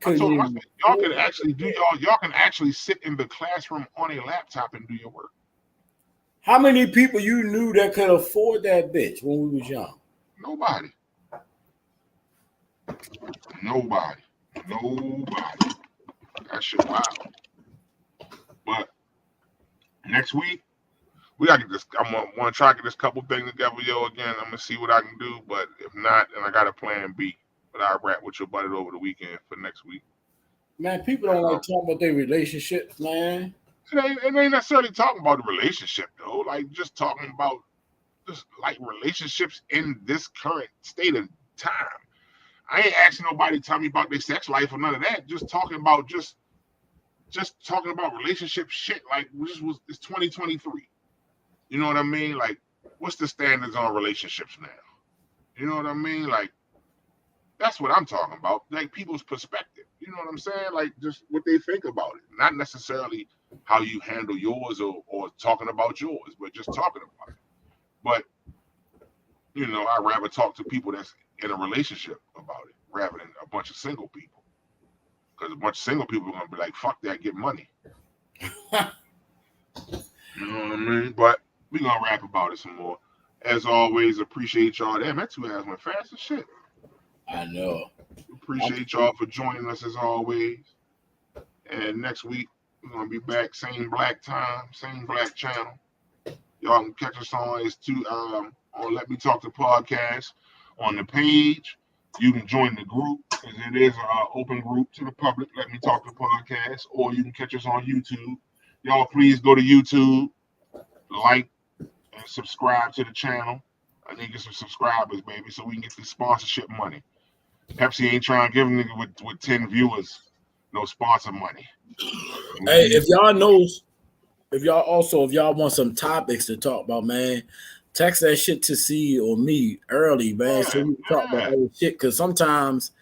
I told them, I said, y'all can actually do y'all can actually sit in the classroom on a laptop and do your work. How many people you knew that could afford that bitch when we was young? Nobody. That shit wild. But next week, we gotta get this. I'm gonna try to get this couple things together, yo. Again, I'm gonna see what I can do. But if not, then I got a plan B. But I'll rap with your buddy over the weekend for next week. Man, people don't like talking about their relationships, man. It ain't necessarily talking about the relationship, though. Like, just talking about just like relationships in this current state of time. I ain't asking nobody to tell me about their sex life or none of that. Just talking about relationship shit. Like it's 2023. You know what I mean? Like, what's the standards on relationships now? You know what I mean? Like, that's what I'm talking about. Like, people's perspective. You know what I'm saying? Like, just what they think about it. Not necessarily how you handle yours or talking about yours, but just talking about it. But, you know, I'd rather talk to people that's in a relationship about it rather than a bunch of single people. Because a bunch of single people are going to be like, fuck that, get money. You know what I mean? But we're going to rap about it some more. As always, appreciate y'all. Damn, that 2 hours went fast as shit. I know. Appreciate y'all for joining us as always. And next week, we're going to be back. Same black time, same black channel. Y'all can catch us on on Let Me Talk to Podcast on the page. You can join the group because it is an open group to the public. Let Me Talk to Podcast. Or you can catch us on YouTube. Y'all please go to YouTube, like, and subscribe to the channel. I need to get some subscribers, baby, so we can get this sponsorship money. Pepsi ain't trying to give a nigga with 10 viewers no sponsor money. Hey, if y'all want some topics to talk about, man, text that shit to C or me early, man, so we can talk about other shit. Because sometimes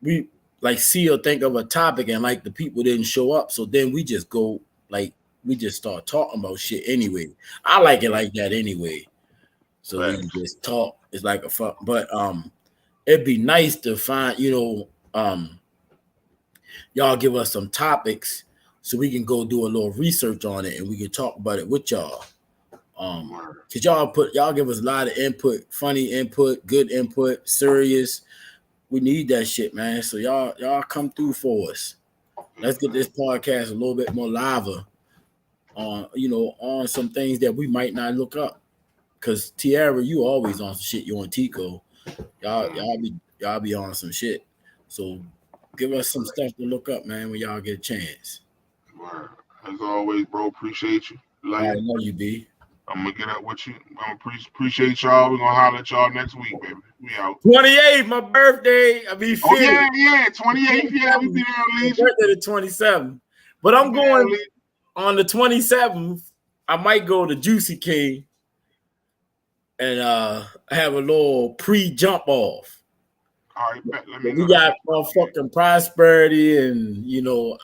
we like C or think of a topic and like the people didn't show up, so then we just go like we just start talking about shit anyway. I like it like that anyway, so we can just talk. It's like a fuck, but it'd be nice to find, y'all give us some topics so we can go do a little research on it and we can talk about it with y'all. Cause y'all give us a lot of input, funny input, good input, serious. We need that shit, man. So y'all come through for us. Let's get this podcast a little bit more liver on some things that we might not look up. Cause Tiara, you always on some shit. You and Tico. Y'all be on some shit. So give us some stuff to look up, man, when y'all get a chance. Word. As always, bro, appreciate you. I love you, B. I'm gonna get up with you. I'm gonna appreciate y'all. We're gonna holler at y'all next week, baby. We out. 28th, my birthday. I mean, 28th. Yeah, we be there on leisure. Birthday the 27th. But I'm going on the 27th. I might go to Juicy King and have a little pre-jump off. All right, let me we got motherfucking Prosperity and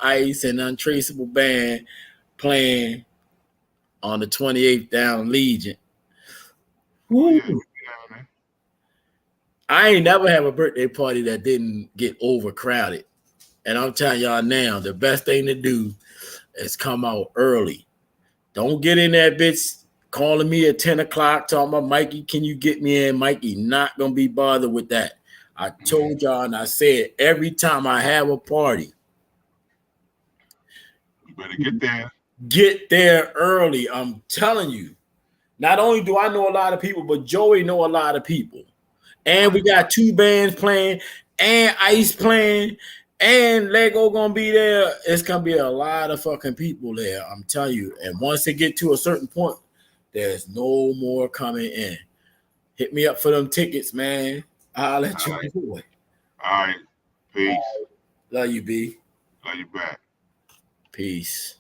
Ice and Untraceable Band playing on the 28th down Legion. I ain't never have a birthday party that didn't get overcrowded. And I'm telling y'all now, the best thing to do is come out early. Don't get in that bitch calling me at 10 o'clock talking about, Mikey, can you get me in? Mikey, not going to be bothered with that. I told y'all and I said every time I have a party, you better get there. Get there early. I'm telling you. Not only do I know a lot of people, but Joey know a lot of people. And we got 2 bands playing and Ice playing and Lego gonna be there. It's gonna be a lot of fucking people there. I'm telling you. And once they get to a certain point, there's no more coming in. Hit me up for them tickets, man. I'll let you do it. All right. Peace. Love you, B. Love you back. Peace.